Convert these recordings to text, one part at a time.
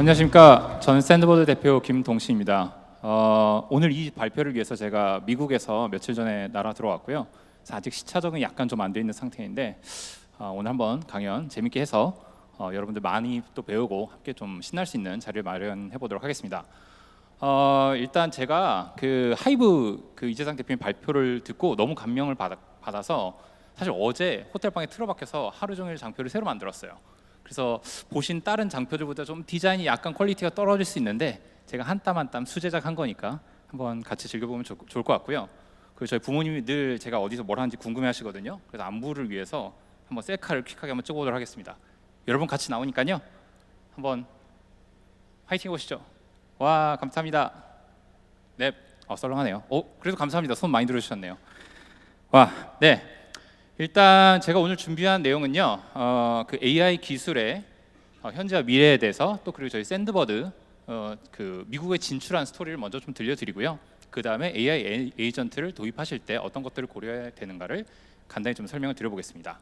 안녕하십니까. 저는 샌드보드 대표 김동신입니다. 오늘 이 발표를 위해서 제가 미국에서 며칠 전에 날아 들어왔고요. 그래서 아직 시차 적응이 약간 좀 안 돼 있는 상태인데 오늘 한번 강연 재밌게 해서 여러분들 많이 또 배우고 함께 좀 신날 수 있는 자리를 마련해 보도록 하겠습니다. 일단 제가 그 하이브 그 이재상 대표님 발표를 듣고 너무 감명을 받아서 사실 어제 호텔 방에 틀어박혀서 하루 종일 장표를 새로 만들었어요. 그래서 보신 다른 장표들보다 좀 디자인이 약간 퀄리티가 떨어질 수 있는데 제가 한 땀 한 땀 수제작한 거니까 한번 같이 즐겨보면 좋을 것 같고요. 그리고 저희 부모님이 늘 제가 어디서 뭘 하는지 궁금해하시거든요. 그래서 안부를 위해서 한번 셀카를 퀵하게 한번 찍어보도록 하겠습니다. 여러분 같이 나오니까요. 한번 화이팅 해보시죠. 와, 감사합니다. 네, 썰렁하네요. 그래도 감사합니다. 손 많이 들어주셨네요. 와, 네. 일단 제가 오늘 준비한 내용은요, 그 AI 기술의 현재와 미래에 대해서 또 그리고 저희 샌드버드 그 미국에 진출한 스토리를 먼저 좀 들려드리고요. 그 다음에 AI 에이전트를 도입하실 때 어떤 것들을 고려해야 되는가를 간단히 좀 설명을 드려보겠습니다.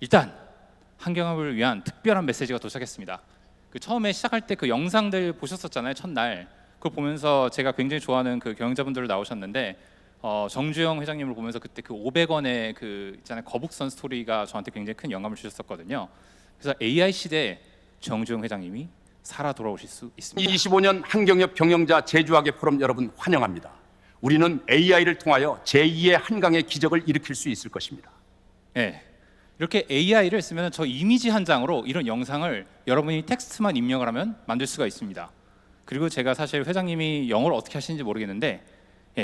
일단 환경을 위한 특별한 메시지가 도착했습니다. 그 처음에 시작할 때 그 영상들 보셨었잖아요. 첫날 그걸 보면서 제가 굉장히 좋아하는 그 경영자분들 나오셨는데. 정주영 회장님을 보면서 그때 그 500원의 그 있잖아요 거북선 스토리가 저한테 굉장히 큰 영감을 주셨었거든요. 그래서 AI 시대 정주영 회장님이 살아 돌아오실 수 있습니다. 25년 한경협 경영자 제주학예 포럼 여러분 환영합니다. 우리는 AI를 통하여 제2의 한강의 기적을 일으킬 수 있을 것입니다. 네, 이렇게 AI를 쓰면 저 이미지 한 장으로 이런 영상을 여러분이 텍스트만 입력을 하면 만들 수가 있습니다. 그리고 제가 사실 회장님이 영어를 어떻게 하시는지 모르겠는데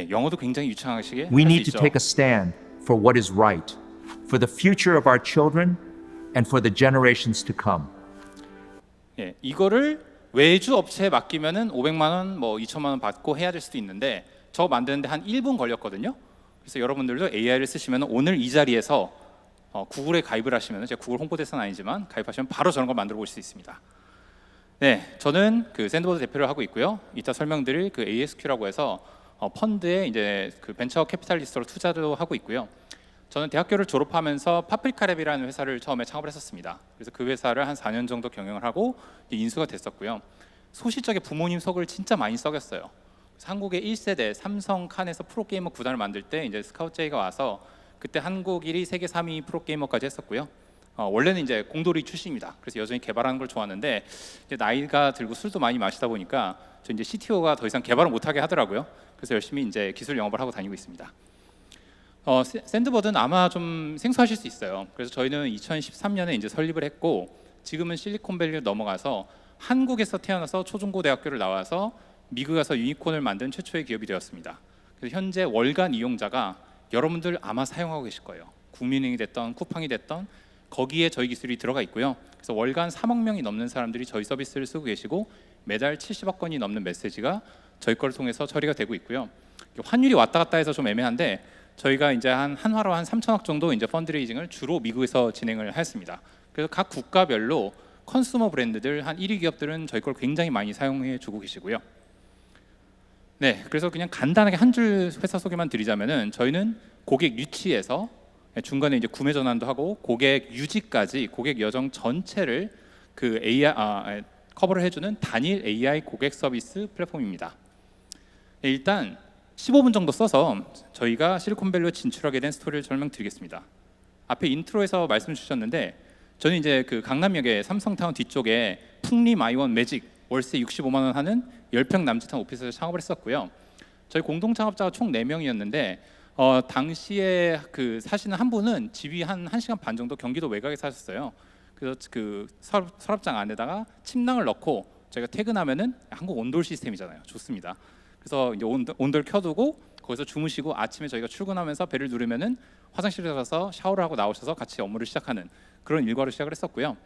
영어도 굉장히 유창하시게 We 할 수 need to 있죠. take a stand for what is right, for the future of our children and for the generations to come. 이거를 외주 업체에 맡기면은 500만 원, 뭐 2천만 원 받고 해야 될 수도 있는데 저 만드는데 한 1분 걸렸거든요. 그래서 여러분들도 AI를 쓰시면 오늘 이 자리에서 구글에 가입을 하시면, 제가 구글 홍보대사는 아니지만 가입하시면 바로 저런 걸 만들어 볼 수 있습니다. 네, 저는 그 샌드보드 대표를 하고 있고요. 이따 설명드릴 그 ASQ라고 해서 펀드에 이제 그 벤처 캐피탈리스트로 투자도 하고 있고요. 저는 대학교를 졸업하면서 파프리카랩이라는 회사를 처음에 창업을 했었습니다. 그래서 그 회사를 한 4년 정도 경영을 하고 인수가 됐었고요. 소시적에 부모님 속을 진짜 많이 썩였어요. 한국의 1세대 삼성 칸에서 프로게이머 구단을 만들 때 이제 스카우트제이가 와서 그때 한국 1위, 세계 3위 프로게이머까지 했었고요. 원래는 이제 공돌이 출신입니다. 그래서 여전히 개발하는 걸 좋아하는데 이제 나이가 들고 술도 많이 마시다 보니까 저 이제 CTO가 더 이상 개발을 못하게 하더라고요. 그래서 열심히 이제 기술 영업을 하고 다니고 있습니다. 샌드버드는 아마 좀 생소하실 수 있어요. 그래서 저희는 2013년에 이제 설립을 했고 지금은 실리콘밸리로 넘어가서 한국에서 태어나서 초중고대학교를 나와서 미국 가서 유니콘을 만든 최초의 기업이 되었습니다. 그래서 현재 월간 이용자가 여러분들 아마 사용하고 계실 거예요. 국민은행이 됐던 쿠팡이 됐던 거기에 저희 기술이 들어가 있고요. 그래서 월간 3억 명이 넘는 사람들이 저희 서비스를 쓰고 계시고 매달 70억 건이 넘는 메시지가 저희 거를 통해서 처리가 되고 있고요. 환율이 왔다 갔다 해서 좀 애매한데 저희가 이제 한화로 한 3천억 정도 이제 펀드레이징을 주로 미국에서 진행을 했습니다. 그래서 각 국가별로 컨슈머 브랜드들 한 1위 기업들은 저희 걸 굉장히 많이 사용해 주고 계시고요. 네, 그래서 그냥 간단하게 한 줄 회사 소개만 드리자면은 저희는 고객 유치에서 중간에 이제 구매 전환도 하고 고객 유지까지 고객 여정 전체를 그 AI 커버를 해주는 단일 AI 고객 서비스 플랫폼입니다. 일단 15분 정도 써서 저희가 실리콘밸리로 진출하게 된 스토리를 설명드리겠습니다. 앞에 인트로에서 말씀 주셨는데 저는 이제 그 강남역에 삼성타운 뒤쪽에 풍림 아이원 매직 월세 65만 원 하는 10평 남짓한 오피스를 창업을 했었고요. 저희 공동 창업자가 총 4명이었는데 당시에 그 사시는 한 분은 집이 한 1시간 반 정도 경기도 외곽에 사셨어요. 그래서 그 서랍장 안에다가 침낭을 넣고 저희가 퇴근하면은 한국 온돌 시스템이잖아요. 좋습니다. 그래서 이제 온돌 켜두고 거기서 주무시고 아침에 저희가 출근하면서 벨을 누르면은 화장실에 가서 샤워를 하고 나오셔서 같이 업무를 시작하는 그런 일과로 시작을 했었고요.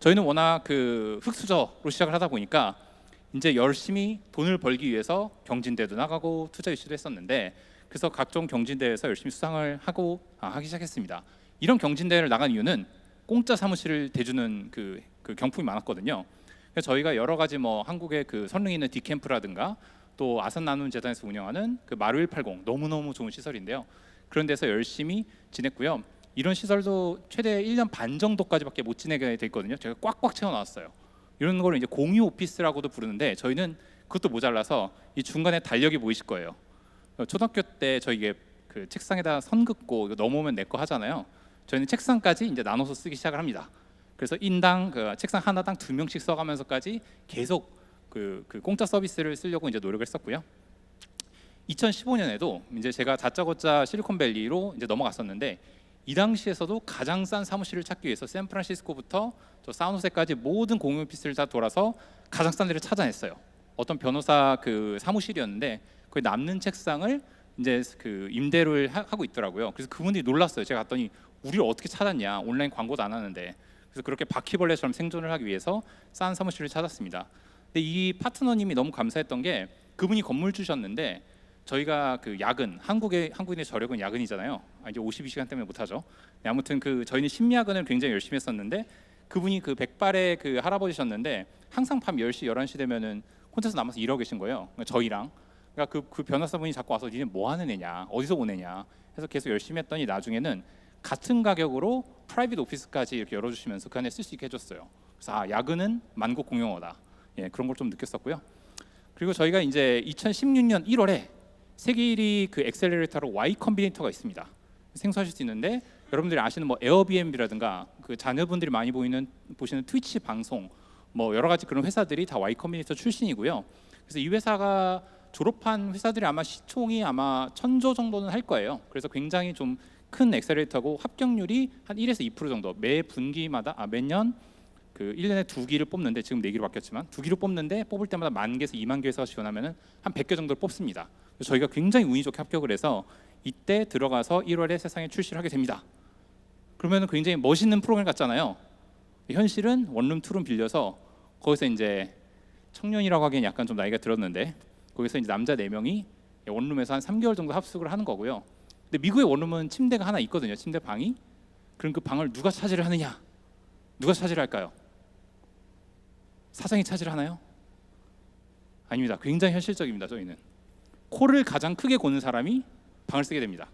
저희는 워낙 그 흙수저로 시작을 하다 보니까 이제 열심히 돈을 벌기 위해서 경진대도 나가고 투자 유치도 했었는데 그래서 각종 경진대회에서 열심히 수상을 하고 하기 시작했습니다. 이런 경진대회를 나간 이유는 공짜 사무실을 대주는 그 경품이 많았거든요. 그래서 저희가 여러 가지 뭐 한국의 그 선릉에 있는 디캠프라든가 또 아산 나눔 재단에서 운영하는 그 마루 180 너무너무 좋은 시설인데요. 그런 데서 열심히 지냈고요. 이런 시설도 최대 1년 반 정도까지밖에 못 지내게 돼 있거든요. 제가 꽉꽉 채워 놨어요. 이런 걸 이제 공유 오피스라고도 부르는데 저희는 그것도 모자라서 이 중간에 달력이 보이실 거예요. 초등학교 때 저희 이게 그 책상에다 선 긋고 이거 넘어오면 내 거 하잖아요. 저희는 책상까지 이제 나눠서 쓰기 시작을 합니다. 그래서 인당 그 책상 하나당 2명씩 써가면서까지 계속 그 공짜 서비스를 쓰려고 이제 노력을 했었고요. 2015년에도 이제 제가 다짜고짜 실리콘밸리로 이제 넘어갔었는데 이 당시에서도 가장 싼 사무실을 찾기 위해서 샌프란시스코부터 저 사우노세까지 모든 공유 오피스를 다 돌아서 가장 싼 데를 찾아냈어요. 어떤 변호사 그 사무실이었는데 거기 남는 책상을 이제 그 임대를 하고 있더라고요. 그래서 그분들이 놀랐어요. 제가 갔더니 우리를 어떻게 찾았냐? 온라인 광고도 안 하는데. 그래서 그렇게 바퀴벌레처럼 생존을 하기 위해서 싼 사무실을 찾았습니다. 근데 이 파트너님이 너무 감사했던 게 그분이 건물 주셨는데 저희가 그 야근 한국인의 저력은 야근이잖아요. 이제 52시간 때문에 못 하죠. 아무튼 그 저희는 심야근을 굉장히 열심히 했었는데 그분이 그 백발의 그 할아버지셨는데 항상 밤 10시 11시 되면은 혼자서 남아서 일하고 계신 거예요. 그러니까 저희랑. 그러니까 그 변호사분이 자꾸 와서 니네 뭐 하는 애냐, 어디서 온 애냐 해서 계속 열심히 했더니 나중에는 같은 가격으로 프라이빗 오피스까지 이렇게 열어주시면서 그 안에 쓸 수 있게 해줬어요. 그래서 야근은 만국 공용어다. 예, 그런 걸 좀 느꼈었고요. 그리고 저희가 이제 2016년 1월에 세계 1위 그 엑셀러레이터로 Y 컴비네이터가 있습니다. 생소하실 수 있는데 여러분들이 아시는 뭐 에어비앤비라든가 그 자녀분들이 많이 보시는 트위치 방송 뭐 여러 가지 그런 회사들이 다 Y 컴비네이터 출신이고요. 그래서 이 회사가 졸업한 회사들이 아마 시총이 아마 1000조 정도는 할 거예요. 그래서 굉장히 좀 큰 엑셀레이터고 합격률이 한 1에서 2% 정도 매 분기마다 매년 그 1년에 2기를 뽑는데 지금 4기로 바뀌었지만 2기를 뽑는데 뽑을 때마다 10,000개에서 20,000개 회사가 지원하면은 한 100개 정도를 뽑습니다. 그래서 저희가 굉장히 운이 좋게 합격을 해서 이때 들어가서 1월에 세상에 출시를 하게 됩니다. 그러면은 굉장히 멋있는 프로그램 같잖아요. 현실은 원룸 투룸 빌려서 거기서 이제 청년이라고 하기엔 약간 좀 나이가 들었는데 거기서 이제 남자 4명이 원룸에서 한 3개월 정도 합숙을 하는 거고요. 근데 미국의 원룸은 침대가 하나 있거든요. 침대 방이. 그럼 그 방을 누가 차지를 하느냐? 누가 차지를 할까요? 사장이 차지를 하나요? 아닙니다. 굉장히 현실적입니다. 저희는 코를 가장 크게 고는 사람이 방을 쓰게 됩니다.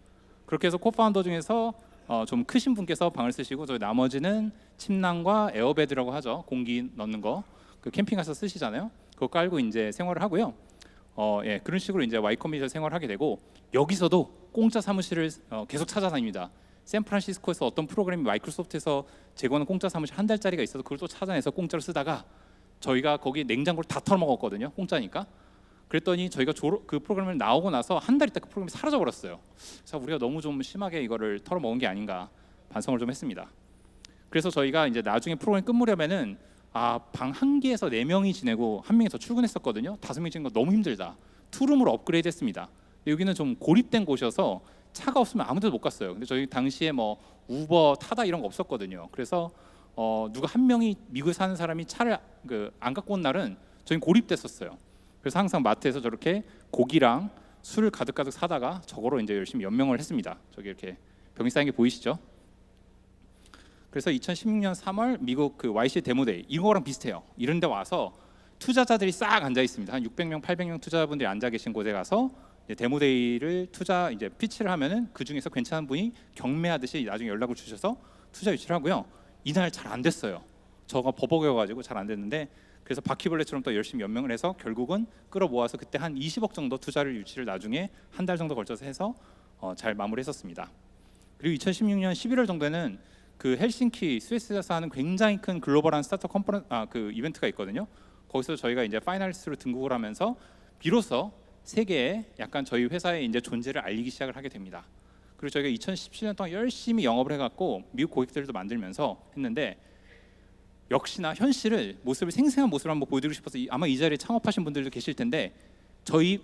그렇게 해서 코파운더 중에서 좀 크신 분께서 방을 쓰시고 저희 나머지는 침낭과 에어베드라고 하죠. 공기 넣는 거. 그 캠핑 가서 쓰시잖아요. 그거 깔고 이제 생활을 하고요. 예, 그런 식으로 이제 Y 컴비네이터 생활을 하게 되고 여기서도 공짜 사무실을 계속 찾아다닙니다. 샌프란시스코에서 어떤 프로그램이 마이크로소프트에서 제공하는 공짜 사무실 한 달짜리가 있어서 그걸 또 찾아내서 공짜로 쓰다가 저희가 거기 냉장고를 다 털어먹었거든요. 공짜니까. 그랬더니 저희가 그 프로그램을 나오고 나서 한 달 있다 그 프로그램이 사라져 버렸어요. 그래서 우리가 너무 좀 심하게 이거를 털어먹은 게 아닌가 반성을 좀 했습니다. 그래서 저희가 이제 나중에 프로그램 끝무렵에는 방 한 개에서 4명이 지내고 한 명이 더 출근했었거든요. 5명이 지는 거 너무 힘들다. 투룸으로 업그레이드했습니다. 여기는 좀 고립된 곳이어서 차가 없으면 아무데도 못 갔어요. 근데 저희 당시에 뭐 우버 타다 이런 거 없었거든요. 그래서 누가 한 명이 미국에 사는 사람이 차를 안 갖고 온 날은 저희 고립됐었어요. 그래서 항상 마트에서 저렇게 고기랑 술을 가득가득 사다가 저거로 이제 열심히 연명을 했습니다. 저기 이렇게 병이 쌓인 게 보이시죠? 그래서 2016년 3월 미국 그 YC 데모데이 이거랑 비슷해요. 이런 데 와서 투자자들이 싹 앉아 있습니다. 한 600명, 800명 투자자분들이 앉아 계신 곳에 가서 이제 데모데이를 이제 피치를 하면은 그 중에서 괜찮은 분이 경매하듯이 나중에 연락을 주셔서 투자 유치를 하고요. 이날 잘 안 됐어요. 저가 버벅여가지고 잘 안 됐는데 그래서 바퀴벌레처럼 또 열심히 연명을 해서 결국은 끌어모아서 그때 한 20억 정도 투자를 유치를 나중에 한 달 정도 걸쳐서 해서 잘 마무리했었습니다. 그리고 2016년 11월 정도에는 그 헬싱키 스위스에서 하는 굉장히 큰 글로벌한 스타트업 그 이벤트가 있거든요. 거기서 저희가 이제 파이널리스트로 등극을 하면서 비로소 세계에 약간 저희 회사의 이제 존재를 알리기 시작을 하게 됩니다. 그리고 저희가 2017년 동안 열심히 영업을 해갖고 미국 고객들도 만들면서 했는데 역시나 현실을 생생한 모습을 한번 보여드리고 싶어서 아마 이 자리에 창업하신 분들도 계실 텐데 저희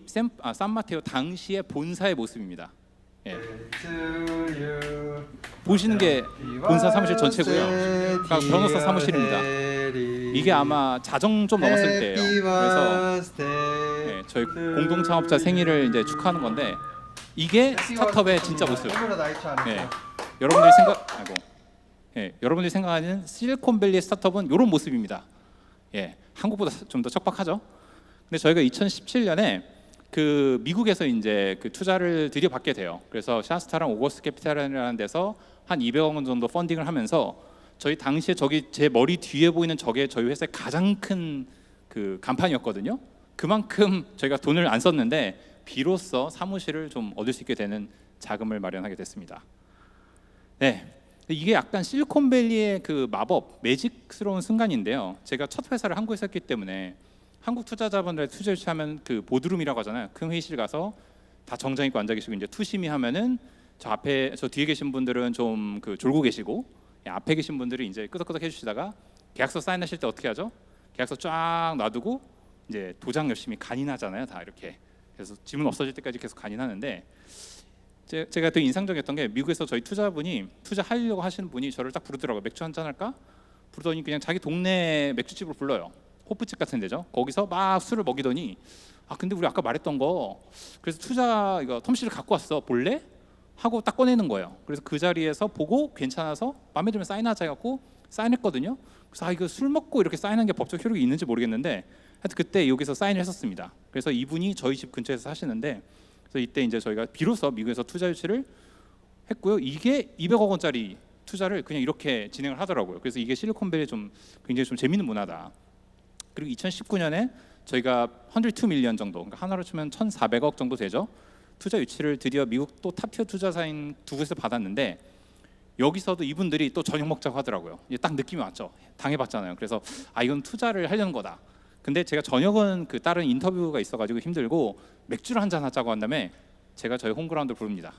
산마테오 당시의 본사의 모습입니다. 예. 보시는 게 본사 사무실 전체고요. 그러니까 변호사 사무실입니다. 이게 아마 자정 좀 넘었을 때예요. 그래서 예, 저희 공동 창업자 생일을 이제 축하하는 건데 이게 스타트업의 진짜 모습. 예, 여러분들이 생각하는 실리콘밸리의 스타트업은 이런 모습입니다. 예, 한국보다 좀 더 척박하죠. 근데 저희가 2017년에 그 미국에서 이제 그 투자를 들여받게 돼요. 그래서 샤스타랑 오거스 캐피탈이라는 데서 한 200억 원 정도 펀딩을 하면서 저희 당시에 저기 제 머리 뒤에 보이는 저게 저희 회사의 가장 큰 그 간판이었거든요. 그만큼 저희가 돈을 안 썼는데 비로소 사무실을 좀 얻을 수 있게 되는 자금을 마련하게 됐습니다. 네, 이게 약간 실리콘밸리의 그 마법, 매직스러운 순간인데요. 제가 첫 회사를 한국에서 했기 때문에 한국 투자자분들의 투자 유치하면 그 보드룸이라고 하잖아요. 큰 회의실 가서 다 정장 입고 앉아 계시고 이제 투심이 하면은 저 앞에 저 뒤에 계신 분들은 좀 그 졸고 계시고 앞에 계신 분들이 이제 끄덕끄덕 해주시다가 계약서 사인하실 때 어떻게 하죠? 계약서 쫙 놔두고 이제 도장 열심히 간인하잖아요, 다 이렇게. 그래서 지문 없어질 때까지 계속 간인하는데 제가 되게 인상적이었던 게 미국에서 저희 투자분이 투자하려고 하시는 분이 저를 딱 부르더라고요. 맥주 한잔 할까? 부르더니 그냥 자기 동네 맥주집으로 불러요. 호프집 같은 데죠. 거기서 막 술을 먹이더니 아 근데 우리 아까 말했던 거 그래서 투자 이거 텀실을 갖고 왔어 볼래? 하고 딱 꺼내는 거예요. 그래서 그 자리에서 보고 괜찮아서 마음에 들면 사인하자 해갖고 사인했거든요. 그래서 아 이거 술 먹고 이렇게 사인한 게 법적 효력이 있는지 모르겠는데 하여튼 그때 여기서 사인을 했었습니다. 그래서 이분이 저희 집 근처에서 사시는데 그래서 이때 이제 저희가 비로소 미국에서 투자 유치를 했고요. 이게 200억 원짜리 투자를 그냥 이렇게 진행을 하더라고요. 그래서 이게 실리콘밸리 좀 굉장히 좀 재밌는 문화다. 그리고 2019년에 저희가 102 밀리언 정도, 그러니까 하나로 치면 1,400억 정도 되죠. 투자 유치를 드디어 미국 또 탑티어 투자사인 두 곳에서 받았는데 여기서도 이분들이 또 저녁 먹자고 하더라고요. 이제 딱 느낌이 왔죠. 당해봤잖아요. 그래서 아 이건 투자를 하려는 거다. 근데 제가 저녁은 그 다른 인터뷰가 있어가지고 힘들고 맥주를 한잔 하자고 한 다음에 제가 저희 홈그라운드를 부릅니다.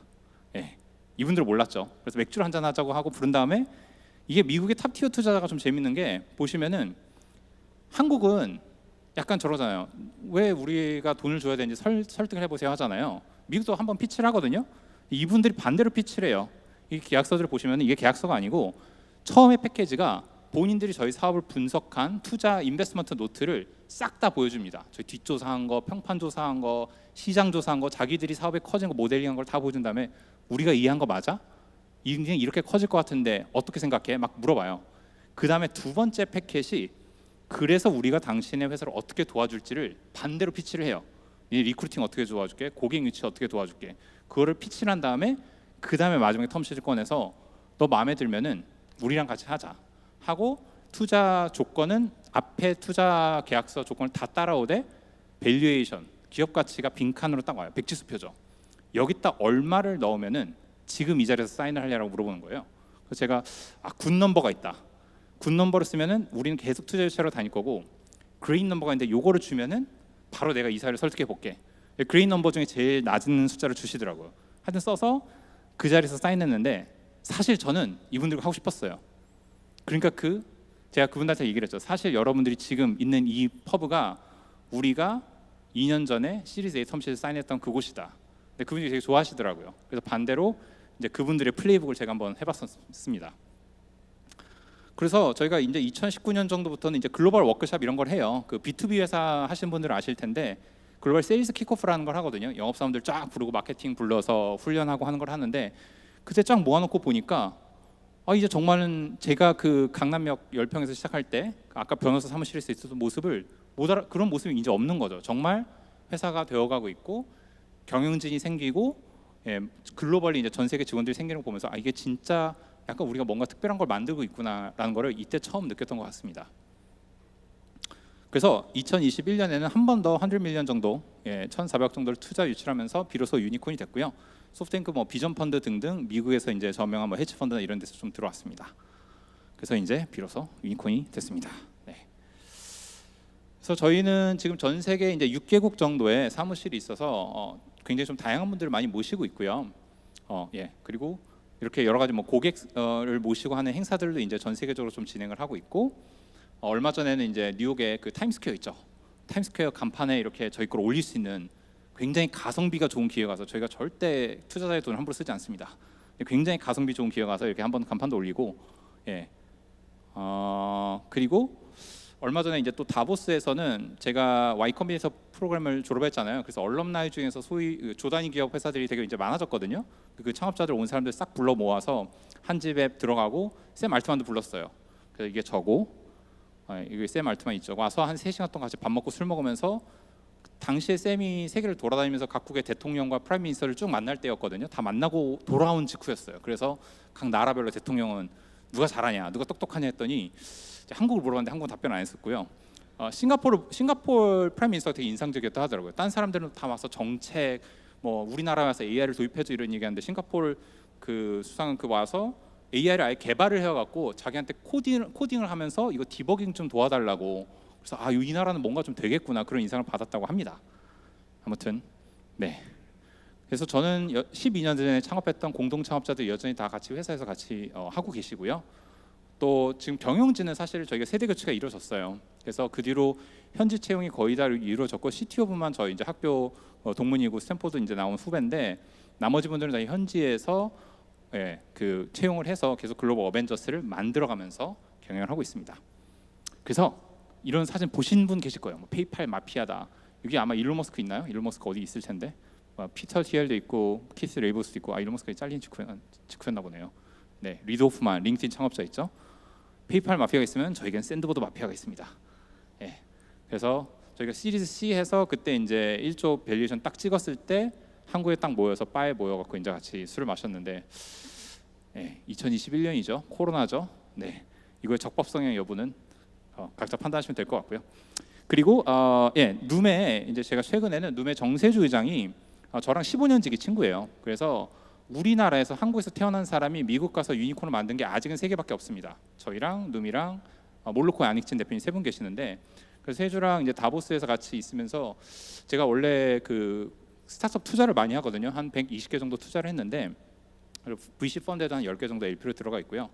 예, 이분들 몰랐죠. 그래서 맥주를 한잔 하자고 하고 부른 다음에 이게 미국의 탑티어 투자자가 좀 재밌는 게 보시면은 한국은 약간 저러잖아요. 왜 우리가 돈을 줘야 되는지 설득을 해보세요 하잖아요. 미국도 한번 피치를 하거든요. 이분들이 반대로 피치를 해요. 이 계약서들을 보시면 이게 계약서가 아니고 처음에 패키지가 본인들이 저희 사업을 분석한 투자 인베스트먼트 노트를 싹 다 보여줍니다. 저희 뒷조사한 거, 평판 조사한 거, 시장 조사한 거, 자기들이 사업에 커진 거 모델링한 걸 다 보여준 다음에 우리가 이해한 거 맞아? 이렇게 커질 것 같은데 어떻게 생각해? 막 물어봐요. 그 다음에 두 번째 패킷이 그래서 우리가 당신의 회사를 어떻게 도와줄지를 반대로 피치를 해요. 이 리크루팅 어떻게 도와줄게? 고객 유치 어떻게 도와줄게? 그거를 피치를 한 다음에 그 다음에 마지막에 텀시를 꺼내서 너 마음에 들면은 우리랑 같이 하자 하고 투자 조건은 앞에 투자 계약서 조건을 다 따라오되 밸류에이션 기업 가치가 빈칸으로 딱 와요. 백지수표죠. 여기다 얼마를 넣으면은 지금 이 자리에서 사인을 하려고 물어보는 거예요. 그래서 제가 굿 넘버가 있다. 굿 넘버를 쓰면은 우리는 계속 투자 유치하러 다닐 거고 그레인 넘버가 있는데 요거를 주면은 바로 내가 이사를 설득해 볼게. 그레인 넘버 중에 제일 낮은 숫자를 주시더라고요. 하여튼 써서 그 자리에서 사인했는데 사실 저는 이분들과 하고 싶었어요. 그러니까 제가 그분들한테 얘기를 했죠. 사실 여러분들이 지금 있는 이 퍼브가 우리가 2년 전에 시리즈 A 텀시에 사인했던 그곳이다. 근데 그분들이 되게 좋아하시더라고요. 그래서 반대로 이제 그분들의 플레이북을 제가 한번 해봤습니다. 그래서 저희가 이제 2019년 정도부터는 이제 글로벌 워크숍 이런 걸 해요. 그 B2B 회사 하신 분들은 아실 텐데 글로벌 세일즈 킥오프라는 걸 하거든요. 영업 사원들 쫙 부르고 마케팅 불러서 훈련하고 하는 걸 하는데 그때 쫙 모아놓고 보니까 이제 정말은 제가 그 강남역 10평에서 시작할 때 아까 변호사 사무실에서 있었던 모습을 그런 모습이 이제 없는 거죠. 정말 회사가 되어가고 있고 경영진이 생기고 글로벌리 이제 전 세계 직원들이 생기는 거 보면서 이게 진짜 약간 우리가 뭔가 특별한 걸 만들고 있구나라는 거를 이때 처음 느꼈던 것 같습니다. 그래서 2021년에는 한 번 더 100 밀리언 정도, 1,400억 정도를 투자 유치하면서 비로소 유니콘이 됐고요. 소프트뱅크, 비전 펀드 등등 미국에서 이제 저명한 헤지 펀드나 이런 데서 좀 들어왔습니다. 그래서 이제 비로소 유니콘이 됐습니다. 네. 그래서 저희는 지금 전 세계 이제 6개국 정도의 사무실이 있어서 굉장히 좀 다양한 분들을 많이 모시고 있고요. 그리고 이렇게 여러 가지 고객을 모시고 하는 행사들도 이제 전 세계적으로 좀 진행을 하고 있고 얼마 전에는 이제 뉴욕의 그 타임스퀘어 있죠. 타임스퀘어 간판에 이렇게 저희 걸 올릴 수 있는 굉장히 가성비가 좋은 기회가 와서 저희가 절대 투자자의 돈을 함부로 쓰지 않습니다. 굉장히 가성비 좋은 기회가 와서 이렇게 한번 간판도 올리고 그리고 얼마 전에 이제 또 다보스에서는 제가 Y 컴비니에서 프로그램을 졸업했잖아요. 그래서 얼럼나이 중에서 소위 조단위 기업 회사들이 되게 이제 많아졌거든요. 그 창업자들 온 사람들 싹 불러 모아서 한 집에 들어가고 샘 알트만도 불렀어요. 그래서 이게 저고 이게 샘 알트만 있죠. 와서 한 3시간 동안 같이 밥 먹고 술 먹으면서 당시에 샘이 세계를 돌아다니면서 각국의 대통령과 프라임 미니스터를 쭉 만날 때였거든요. 다 만나고 돌아온 직후였어요. 그래서 각 나라별로 대통령은 누가 잘하냐, 누가 똑똑하냐 했더니 이제 한국을 물어봤는데 한국은 답변 안 했었고요. 싱가포르 프라임 미니스터가 되게 인상적이었다 하더라고요. 딴 사람들은 다 와서 정책, 뭐 우리나라 와서 AI를 도입해줘 이런 얘기하는데 싱가포르 그 수상은 그 와서 AI를 아예 개발을 해갖고 자기한테 코딩을 하면서 이거 디버깅 좀 도와달라고. 그래서 이 나라는 뭔가 좀 되겠구나 그런 인상을 받았다고 합니다. 아무튼 네. 그래서 저는 12년 전에 창업했던 공동 창업자들 여전히 다 같이 회사에서 같이 하고 계시고요. 또 지금 경영진은 사실 저희가 세대 교체가 이루어졌어요. 그래서 그 뒤로 현지 채용이 거의 다 이루어졌고 CTO분만 저희 이제 학교 동문이고 스탠포드 이제 나온 후배인데 나머지 분들은 다 현지에서 그 채용을 해서 계속 글로벌 어벤져스를 만들어가면서 경영을 하고 있습니다. 그래서 이런 사진 보신 분 계실 거예요. 뭐 페이팔 마피아다. 여기 아마 일론 머스크 있나요? 일론 머스크 어디 있을 텐데. 피터 티엘도 있고 키스 레이버스도 있고 일론 머스크가 잘린 직후였나 보네요. 네, 리드 호프만 링크드인 창업자 있죠. 페이팔 마피아가 있으면 저희겐 샌드보드 마피아가 있습니다. 예. 그래서 저희가 시리즈 C 해서 그때 이제 1조 밸류에이션 딱 찍었을 때 한국에 딱 모여서 바에 모여갖고 이제 같이 술을 마셨는데 2021년이죠. 코로나죠. 네, 이거의 적법성의 여부는 각자 판단하시면 될 것 같고요. 그리고 룸에 이제 제가 최근에는 룸의 정세주 의장이 저랑 15년 지기 친구예요. 그래서 우리나라에서 한국에서 태어난 사람이 미국 가서 유니콘을 만든 게 아직은 3개밖에 없습니다. 저희랑 룸이랑 몰로코 안익진 대표님 3분 계시는데 그래서 세주랑 이제 다보스에서 같이 있으면서 제가 원래 그 스타트업 투자를 많이 하거든요. 한 120개 정도 투자를 했는데 VC 펀드에도 한 10개 정도 LP로 들어가 있고요.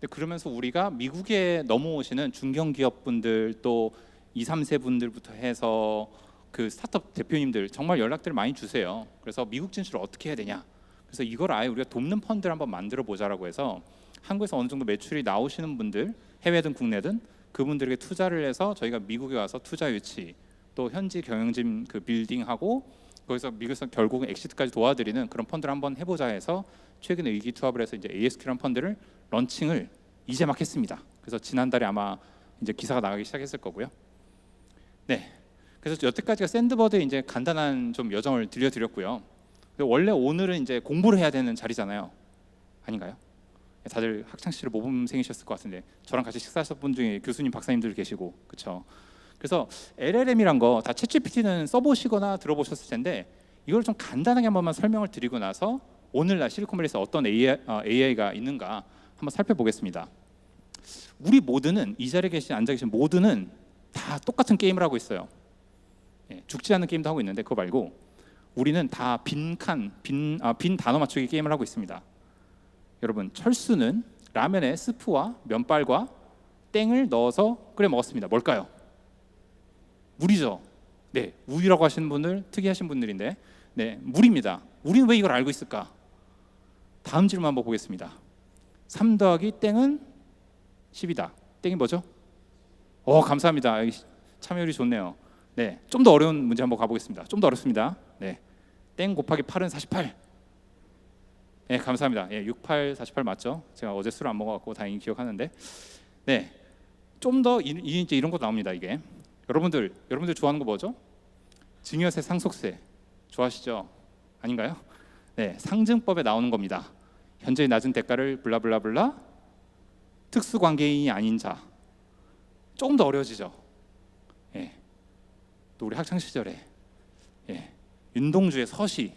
근데 그러면서 우리가 미국에 넘어오시는 중견기업 분들 또 2, 3세 분들부터 해서 그 스타트업 대표님들 정말 연락들을 많이 주세요. 그래서 미국 진출을 어떻게 해야 되냐. 그래서 이걸 아예 우리가 돕는 펀드를 한번 만들어 보자라고 해서 한국에서 어느 정도 매출이 나오시는 분들, 해외든 국내든 그분들에게 투자를 해서 저희가 미국에 와서 투자 유치, 또 현지 경영진 그 빌딩하고 거기서 미국에서 결국은 엑시트까지 도와드리는 그런 펀드를 한번 해보자 해서 최근에 의기투합을 해서 이제 ASQ라는 펀드를 런칭을 이제 막 했습니다. 그래서 지난달에 아마 이제 기사가 나가기 시작했을 거고요. 네. 그래서 여태까지가 샌드버드의 이제 간단한 좀 여정을 들려드렸고요. 원래 오늘은 이제 공부를 해야 되는 자리잖아요. 아닌가요? 다들 학창 시절 모범생이셨을 것 같은데 저랑 같이 식사하셨던 분 중에 교수님, 박사님들 계시고 그렇죠. 그래서 LLM이란 거 다 챗GPT는 써보시거나 들어보셨을 텐데 이걸 좀 간단하게 한 번만 설명을 드리고 나서 오늘날 실리콘밸리에서 어떤 AI가 있는가 한번 살펴보겠습니다. 우리 모두는 이 자리에 앉아 계신 모두는 다 똑같은 게임을 하고 있어요. 죽지 않는 게임도 하고 있는데 그거 말고 우리는 다 빈 단어 맞추기 게임을 하고 있습니다. 여러분, 철수는 라면에 스프와 면발과 땡을 넣어서 끓여 먹었습니다. 뭘까요? 물이죠. 네, 우유라고 하시는 분들 특이하신 분들인데, 네, 물입니다. 우리는 왜 이걸 알고 있을까? 다음 질문 한번 보겠습니다. 3 더하기 땡은 10이다. 땡이 뭐죠? 감사합니다. 참여율이 좋네요. 네, 좀 더 어려운 문제 한번 가보겠습니다. 좀 더 어렵습니다. 네, 땡 곱하기 8은 48. 네, 감사합니다. 68, 48 맞죠? 제가 어제 술 안 먹어갖고 다행히 기억하는데, 네, 좀 더 이제 이런 거 나옵니다. 이게 여러분들 좋아하는 거 뭐죠? 증여세, 상속세 좋아하시죠? 아닌가요? 네, 상증법에 나오는 겁니다. 현저히 낮은 대가를 블라블라블라 특수관계인이 아닌 자. 조금 더 어려워지죠. 또 우리 학창 시절에 윤동주의 서시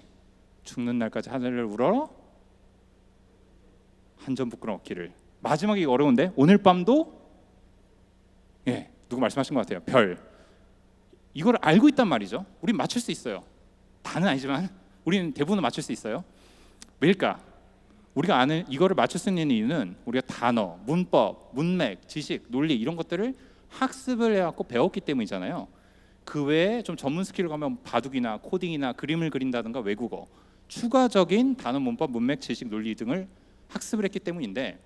죽는 날까지 하늘을 울어 한 점 부끄러운 어깨를. 마지막이 어려운데 오늘 밤도 누구 말씀하신 것 같아요. 별. 이걸 알고 있단 말이죠. 우린 맞출 수 있어요. 다는 아니지만 우리는 대부분은 맞출 수 있어요. 왜일까? 우리가 아는 이거를 맞출 수 있는 이유는 우리가 단어, 문법, 문맥, 지식, 논리 이런 것들을 학습을 해갖고 배웠기 때문이잖아요. 그 외에 좀 전문 스킬을 가면 바둑이나 코딩이나 그림을 그린다든가 외국어, 추가적인 단어, 문법, 문맥, 지식, 논리 등을 학습을 했기 때문인데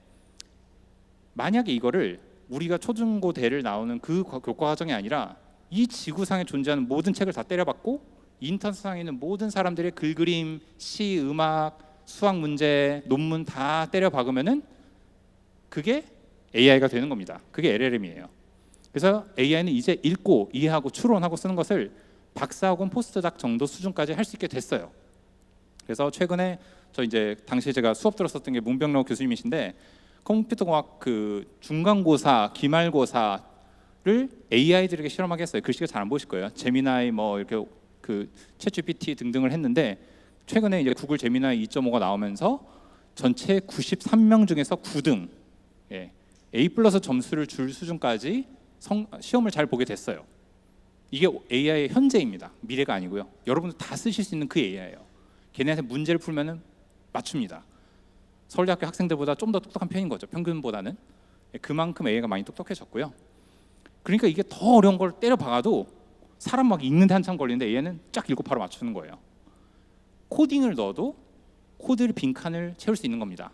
만약에 이거를 우리가 초중고대를 나오는 그 교과 과정이 아니라 이 지구상에 존재하는 모든 책을 다 때려박고 인터넷상에 있는 모든 사람들의 글, 그림, 시, 음악, 수학 문제, 논문 다 때려박으면은 그게 AI가 되는 겁니다. 그게 LLM이에요. 그래서 AI는 이제 읽고 이해하고 추론하고 쓰는 것을 박사 혹은 포스트닥 정도 수준까지 할 수 있게 됐어요. 그래서 최근에 저 이제 당시에 제가 수업 들었었던 게 문병록 교수님이신데 컴퓨터공학 그 중간고사, 기말고사를 AI들에게 실험하게 했어요. 글씨가 잘 안 보이실 거예요. 제미나이 뭐 이렇게 그 챗GPT 등등을 했는데 최근에 이제 구글 제미나이 2.5가 나오면서 전체 93명 중에서 9등, 예, A+ 점수를 줄 수준까지 시험을 잘 보게 됐어요. 이게 AI의 현재입니다. 미래가 아니고요. 여러분들 다 쓰실 수 있는 그 AI예요. 걔네한테 문제를 풀면은 맞춥니다. 서울대학교 학생들보다 좀 더 똑똑한 편인 거죠. 평균보다는. 그만큼 AI가 많이 똑똑해졌고요. 그러니까 이게 더 어려운 걸 때려 박아도 사람 막 읽는데 한참 걸리는데 AI는 쫙 읽고 바로 맞추는 거예요. 코딩을 넣어도 코드를 빈칸을 채울 수 있는 겁니다.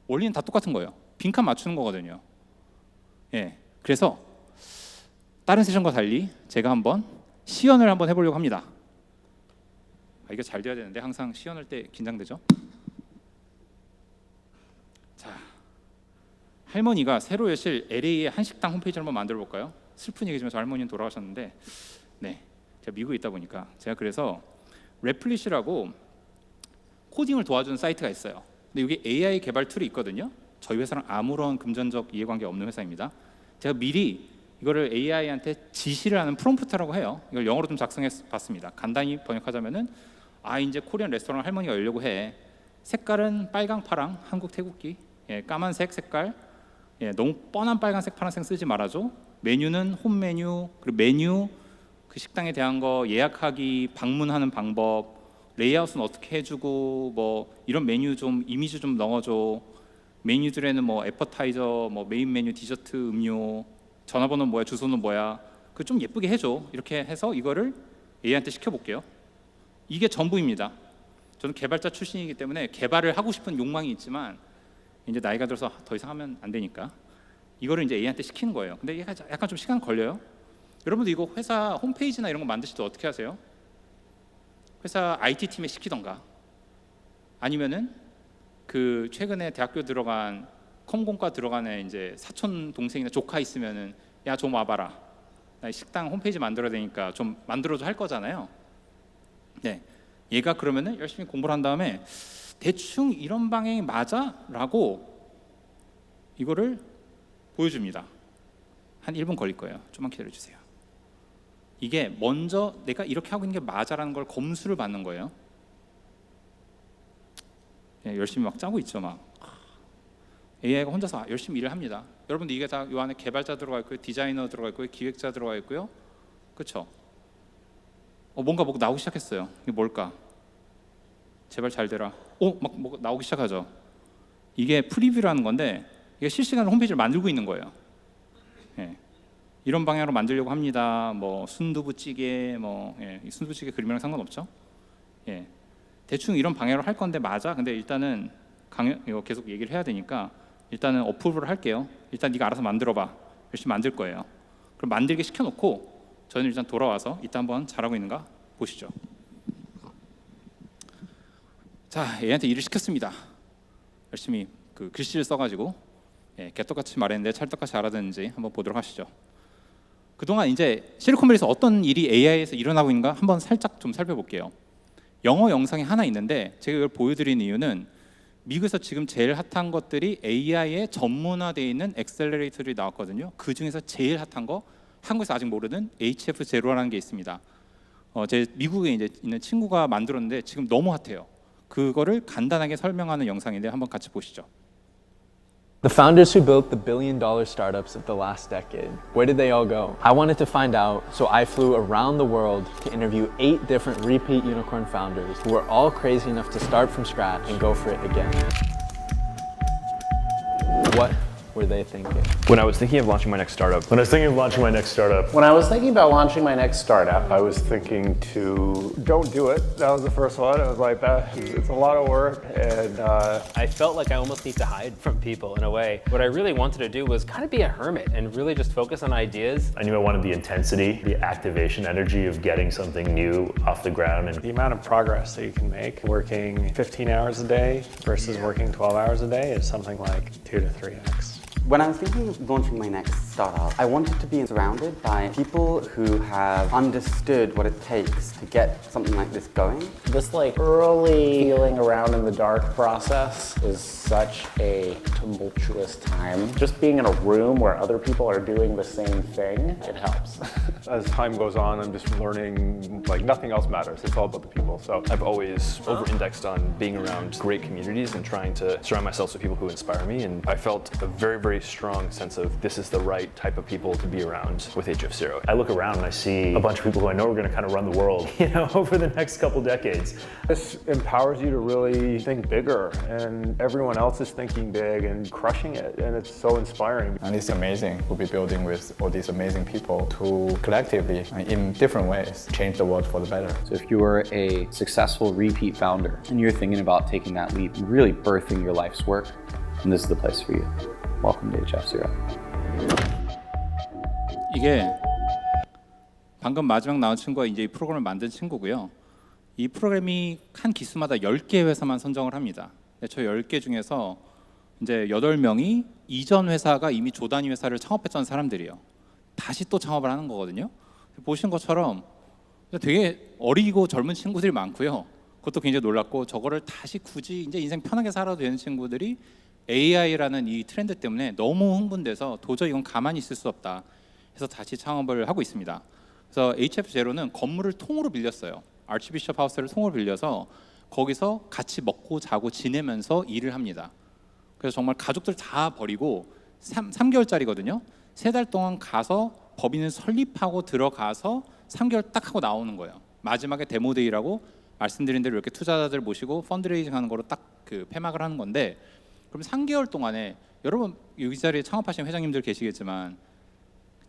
원리는 다 똑같은 거예요. 빈칸 맞추는 거거든요. 예, 그래서 다른 세션과 달리 제가 한번 시연을 한번 해보려고 합니다. 이게 잘 돼야 되는데 항상 시연할 때 긴장되죠. 자, 할머니가 새로 여실 LA의 한식당 홈페이지를 한번 만들어 볼까요? 슬픈 얘기지만 저 할머니는 돌아가셨는데, 네, 제가 미국에 있다 보니까 제가 그래서 레플릿이라고 코딩을 도와주는 사이트가 있어요. 근데 여기 AI 개발 툴이 있거든요. 저희 회사랑 아무런 금전적 이해관계 없는 회사입니다. 제가 미리 이거를 AI한테 지시를 하는 프롬프트라고 해요. 이걸 영어로 좀 작성해 봤습니다. 간단히 번역하자면은 이제 코리안 레스토랑 할머니가 열려고 해. 색깔은 빨강, 파랑, 한국 태국기. 예, 까만색 색깔. 예, 너무 뻔한 빨간색, 파란색 쓰지 말아줘. 메뉴는 홈 메뉴, 그리고 메뉴, 그 식당에 대한 거, 예약하기, 방문하는 방법, 레이아웃은 어떻게 해주고, 뭐 이런 메뉴 좀 이미지 좀 넣어줘. 메뉴들에는 뭐 애퍼타이저, 뭐 메인 메뉴, 디저트, 음료, 전화번호는 뭐야, 주소는 뭐야. 그 좀 예쁘게 해줘. 이렇게 해서 이거를 AI한테 시켜볼게요. 이게 전부입니다. 저는 개발자 출신이기 때문에 개발을 하고 싶은 욕망이 있지만 이제 나이가 들어서 더 이상 하면 안 되니까 이거를 이제 AI한테 시키는 거예요. 근데 얘가 약간 좀 시간 걸려요. 여러분들 이거 회사 홈페이지나 이런 거 만드실 때 어떻게 하세요? 회사 IT 팀에 시키던가 아니면은 그 최근에 대학교 들어간 컴공과 들어간 애 이제 사촌 동생이나 조카 있으면은 야 좀 와봐라. 나 식당 홈페이지 만들어야 되니까 좀 만들어줘 할 거잖아요. 네, 얘가 그러면은 열심히 공부를 한 다음에 대충 이런 방향이 맞아라고 이거를 보여줍니다. 한 1분 걸릴 거예요. 좀만 기다려주세요. 이게 먼저 내가 이렇게 하고 있는 게 맞아라는 걸 검수를 받는 거예요. 네, 열심히 막 짜고 있죠. 막 AI가 혼자서 열심히 일을 합니다. 여러분들 이게 다 이 안에 개발자 들어가 있고요, 디자이너 들어가 있고요, 기획자 들어가 있고요, 그렇죠? 뭔가 나오기 시작했어요. 이게 뭘까? 제발 잘 되라. 막 뭐 나오기 시작하죠. 이게 프리뷰라는 건데 이게 실시간으로 홈페이지를 만들고 있는 거예요. 예. 이런 방향으로 만들려고 합니다. 뭐 순두부찌개, 뭐 예. 순두부찌개 그림이랑 상관없죠. 예. 대충 이런 방향으로 할 건데 맞아. 근데 일단은 이거 계속 얘기를 해야 되니까 일단은 어프로브를 할게요. 일단 네가 알아서 만들어봐. 열심히 만들 거예요. 그럼 만들게 시켜놓고 저는 일단 돌아와서 이따 한번 잘하고 있는가 보시죠. 자, 얘한테 일을 시켰습니다. 열심히 그 글씨를 써가지고 개떡같이 말했는데 찰떡같이 알아듣는지 한번 보도록 하시죠. 그동안 이제 실리콘밸리에서 어떤 일이 AI에서 일어나고 있는가 한번 살짝 좀 살펴볼게요. 영어 영상이 하나 있는데 제가 이걸 보여드리는 이유는 미국에서 지금 제일 핫한 것들이 AI에 전문화되어 있는 엑셀러레이터들이 나왔거든요. 그 중에서 제일 핫한 거 한국에서 아직 모르는 HF0라는 게 있습니다. 제 미국에 이제 있는 친구가 만들었는데 지금 너무 핫해요. 그거를 간단하게 설명하는 영상인데 한번 같이 보시죠. The founders who built the billion-dollar startups of the last decade, where did they all go? I wanted to find out, so I flew around the world to interview 8 different repeat unicorn founders who were all crazy enough to start from scratch and go for it again. What were they thinking? When I was thinking of launching my next startup, When I was thinking of launching my next startup, When I was thinking about launching my next startup, I was thinking to don't do it. That was the first one. I was like, it's a lot of work, and I felt like I almost need to hide from people in a way. What I really wanted to do was kind of be a hermit and really just focus on ideas. I knew I wanted the intensity, the activation energy of getting something new off the ground. And the amount of progress that you can make working 15 hours a day versus working 12 hours a day is something like 2 to 3x. When I was thinking of launching my next startup, I wanted to be surrounded by people who have understood what it takes to get something like this going. This like early feeling around in the dark process is such a tumultuous time. Just being in a room where other people are doing the same thing, it helps. As time goes on, I'm just learning like nothing else matters. It's all about the people. So I've always over-indexed on being around great communities and trying to surround myself with people who inspire me. And I felt a very, very strong sense of this is the right type of people to be around with HF0. I look around and I see a bunch of people who I know are going to kind of run the world, over the next couple decades. this empowers you to really think bigger, and everyone else is thinking big and crushing it, and it's so inspiring. And it's amazing to be building with all these amazing people to collectively, in different ways, change the world for the better. So if you are a successful repeat founder and you're thinking about taking that leap and really birthing your life's work, then this is the place for you. Welcome to HF0. 이게 방금 마지막 나온 친구가 이제 이 프로그램을 만든 친구고요. 이 프로그램이 한 기수마다 10개 회사만 선정을 합니다. 저 10개 중에서 이제 8명이 이전 회사가 이미 조 단위 회사를 창업했던 사람들이에요. 다시 또 창업을 하는 거거든요. 보신 것처럼 되게 어리고 젊은 친구들이 많고요. 그것도 굉장히 놀랐고, 저거를 다시 굳이 이제 인생 편하게 살아도 되는 친구들이 AI라는 이 트렌드 때문에 너무 흥분돼서 도저히 이건 가만히 있을 수 없다 해서 다시 창업을 하고 있습니다. 그래서 HF0는 건물을 통으로 빌렸어요. 아치비숍 하우스를 통으로 빌려서 거기서 같이 먹고 자고 지내면서 일을 합니다. 그래서 정말 가족들 다 버리고 3개월짜리거든요. 3달 동안 가서 법인을 설립하고 들어가서 3개월 딱 하고 나오는 거예요. 마지막에 데모데이라고 말씀드린 대로 이렇게 투자자들 모시고 펀드레이징 하는 거로 딱 그 폐막을 하는 건데, 그럼 3개월 동안에 여러분 여기 자리에 창업하신 회장님들 계시겠지만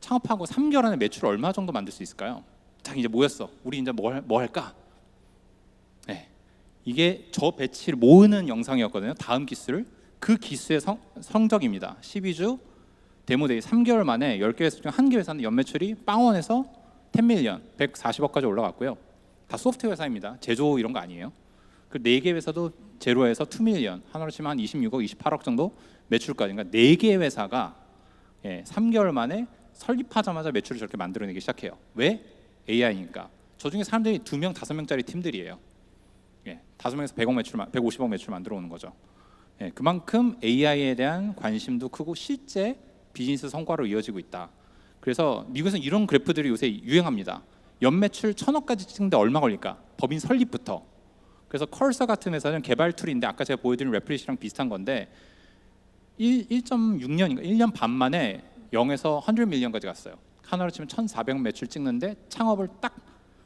창업하고 3개월 안에 매출 얼마 정도 만들 수 있을까요? 딱 이제 모였어. 우리 이제 뭐 할까? 네, 이게 저 배치를 모으는 영상이었거든요. 다음 기수를 그 기수의 성적입니다. 12주 데모데이 3개월 만에 10개 회사 중 1개 회사는 연매출이 빵원에서 10밀리언 140억까지 올라갔고요. 다 소프트웨어 회사입니다. 제조 이런 거 아니에요. 그 4개 회사도 제로에서 2밀리언, 하나로 치면 한 26억, 28억 정도 매출까지. 그러니까 4개 회사가 3개월 만에 설립하자마자 매출을 저렇게 만들어내기 시작해요. 왜? AI니까. 저 중에 사람들이 2명, 5명짜리 팀들이에요. 5명에서 100억 매출, 150억 매출 만들어 오는 거죠. 그만큼 AI에 대한 관심도 크고 실제 비즈니스 성과로 이어지고 있다. 그래서 미국에서는 이런 그래프들이 요새 유행합니다. 연매출 1000억까지 찍는데 얼마 걸릴까? 법인 설립부터. 그래서 컬서 같은 회사는 개발 툴인데 아까 제가 보여드린 레플릿이랑 비슷한 건데 1.6년인가 1년 반 만에 0에서 100밀리언까지 갔어요. 하나로 치면 1,400 매출 찍는데 창업을 딱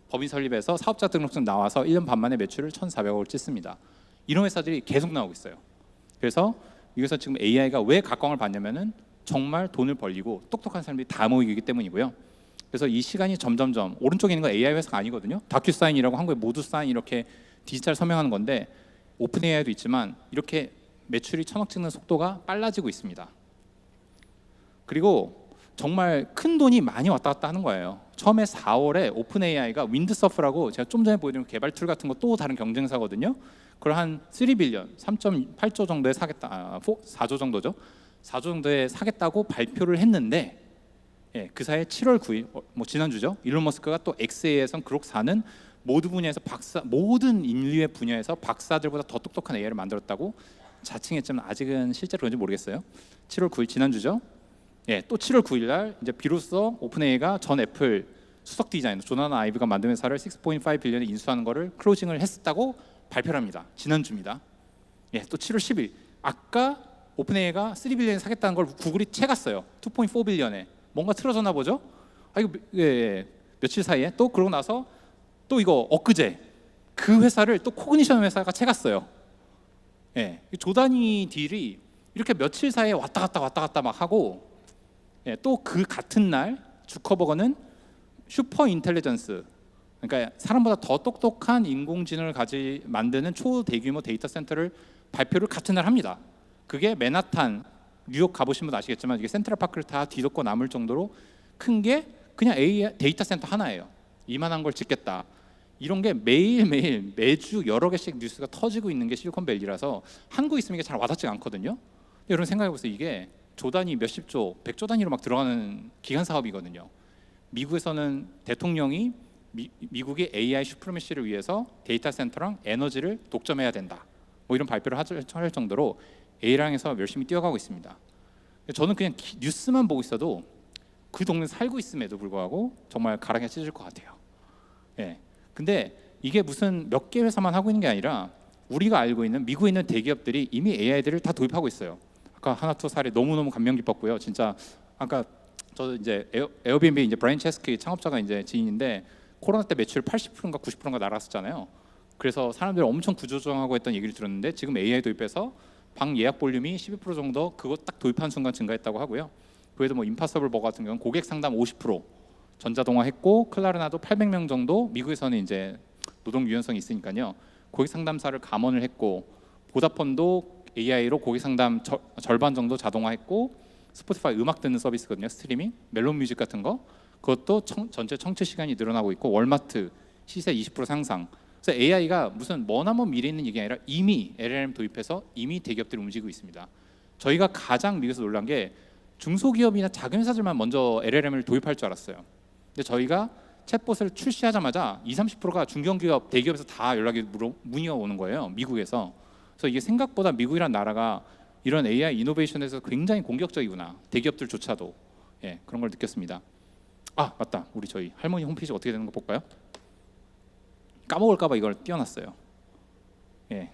법인 설립해서 사업자 등록증 나와서 1년 반 만에 매출을 1,400억을 찍습니다. 이런 회사들이 계속 나오고 있어요. 그래서 여기서 지금 AI가 왜 각광을 받냐면은 정말 돈을 벌리고 똑똑한 사람들이 다 모이기 때문이고요. 그래서 이 시간이 점점점, 오른쪽에 있는 건 AI 회사가 아니거든요. 다큐사인이라고 한국에 모두 사인 이렇게 디지털 서명하는 건데, 오픈 AI도 있지만 이렇게 매출이 1,000억 찍는 속도가 빨라지고 있습니다. 그리고 정말 큰 돈이 많이 왔다 갔다 하는 거예요. 처음에 4월에 오픈 AI가 윈드서프라고 제가 좀 전에 보여드린 개발 툴 같은 거 또 다른 경쟁사거든요. 그걸 한 3빌리언, 3.8조 정도에 사겠다, 4조 정도죠. 4조 정도에 사겠다고 발표를 했는데, 그 사이에 7월 9일, 지난주죠. 일론 머스크가 또 XA에선 그룹 4는 모든 분야에서 모든 인류의 분야에서 박사들보다 더 똑똑한 AI를 만들었다고 자칭했지만 아직은 실제로 그런지 모르겠어요. 7월 9일 지난주죠. 또 7월 9일 날 이제 비로소 오픈 AI가 전 애플 수석 디자이너 조나단 아이브가 만든 회사를 6.5 빌리언에 인수하는 거를 클로징을 했다고 발표를 합니다. 지난주입니다. 또 7월 10일 아까 오픈 AI가 3빌리언에 사겠다는 걸 구글이 채갔어요. 2.4 빌리언에. 뭔가 틀어졌나 보죠? 이거 며칠 사이에 또 그러고 나서 또 이거 엊그제 그 회사를 또 코그니션 회사가 채갔어요. 조 단위 딜이 이렇게 며칠 사이에 왔다 갔다 막 하고, 또 그 같은 날 주커버거는 슈퍼 인텔리전스, 그러니까 사람보다 더 똑똑한 인공지능을 만드는 초대규모 데이터 센터를 발표를 같은 날 합니다. 그게 맨하탄, 뉴욕 가보신 분 아시겠지만 이게 센트럴파크를 다 뒤덮고 남을 정도로 큰 게 그냥 AI 데이터 센터 하나예요. 이만한 걸 짓겠다. 이런 게 매일매일 매주 여러 개씩 뉴스가 터지고 있는 게 실리콘밸리라서 한국에 있으면 이게 잘 와닿지 않거든요. 여러분 생각해 보세요. 이게 조 단위, 몇십 조, 100조 단위로 막 들어가는 기간 사업이거든요. 미국에서는 대통령이 미국의 AI 슈프리머시를 위해서 데이터 센터랑 에너지를 독점해야 된다. 뭐 이런 발표를 할 정도로 AI랑에서 열심히 뛰어가고 있습니다. 저는 그냥 뉴스만 보고 있어도 그 동네 살고 있음에도 불구하고 정말 가랑이 찢어질 것 같아요. 예. 근데 이게 무슨 몇 개 회사만 하고 있는 게 아니라 우리가 알고 있는 미국에 있는 대기업들이 이미 AI들을 다 도입하고 있어요. 아까 하나투 사례 너무너무 감명 깊었고요. 진짜 아까 저 이제 에어비앤비 이제 브라이언 체스키 창업자가 이제 지인인데 코로나 때 매출 80%인가 90%인가 날았었잖아요. 그래서 사람들이 엄청 구조조정하고 했던 얘기를 들었는데 지금 AI 도입해서 방 예약 볼륨이 12% 정도 그거 딱 도입한 순간 증가했다고 하고요. 그 외에도 뭐 임파서블 버거 같은 경우는 고객 상담 50% 전자동화했고 클라르나도 800명 정도 미국에서는 이제 노동 유연성이 있으니까요. 고객 상담사를 감원을 했고 보다폰도 AI로 고객 상담 절반 정도 자동화했고 스포티파이 음악 듣는 서비스거든요. 스트리밍, 멜론 뮤직 같은 거 그것도 전체 청취 시간이 늘어나고 있고 월마트 시세 20% 상상. 그래서 AI가 무슨 머나먼 미래에 있는 얘기 아니라 이미 LLM 도입해서 이미 대기업들이 움직이고 있습니다. 저희가 가장 미국에서 놀란 게 중소기업이나 작은 회사들만 먼저 LLM을 도입할 줄 알았어요. 근데 저희가 챗봇을 출시하자마자 20-30%가 중견기업, 대기업에서 다 연락이 문의가 오는 거예요. 미국에서. 그래서 이게 생각보다 미국이란 나라가 이런 AI 이노베이션에서 굉장히 공격적이구나. 대기업들조차도. 예, 그런 걸 느꼈습니다. 아, 맞다. 우리 저희 할머니 홈페이지 어떻게 되는 거 볼까요? 까먹을까 봐 이걸 띄워놨어요. 예.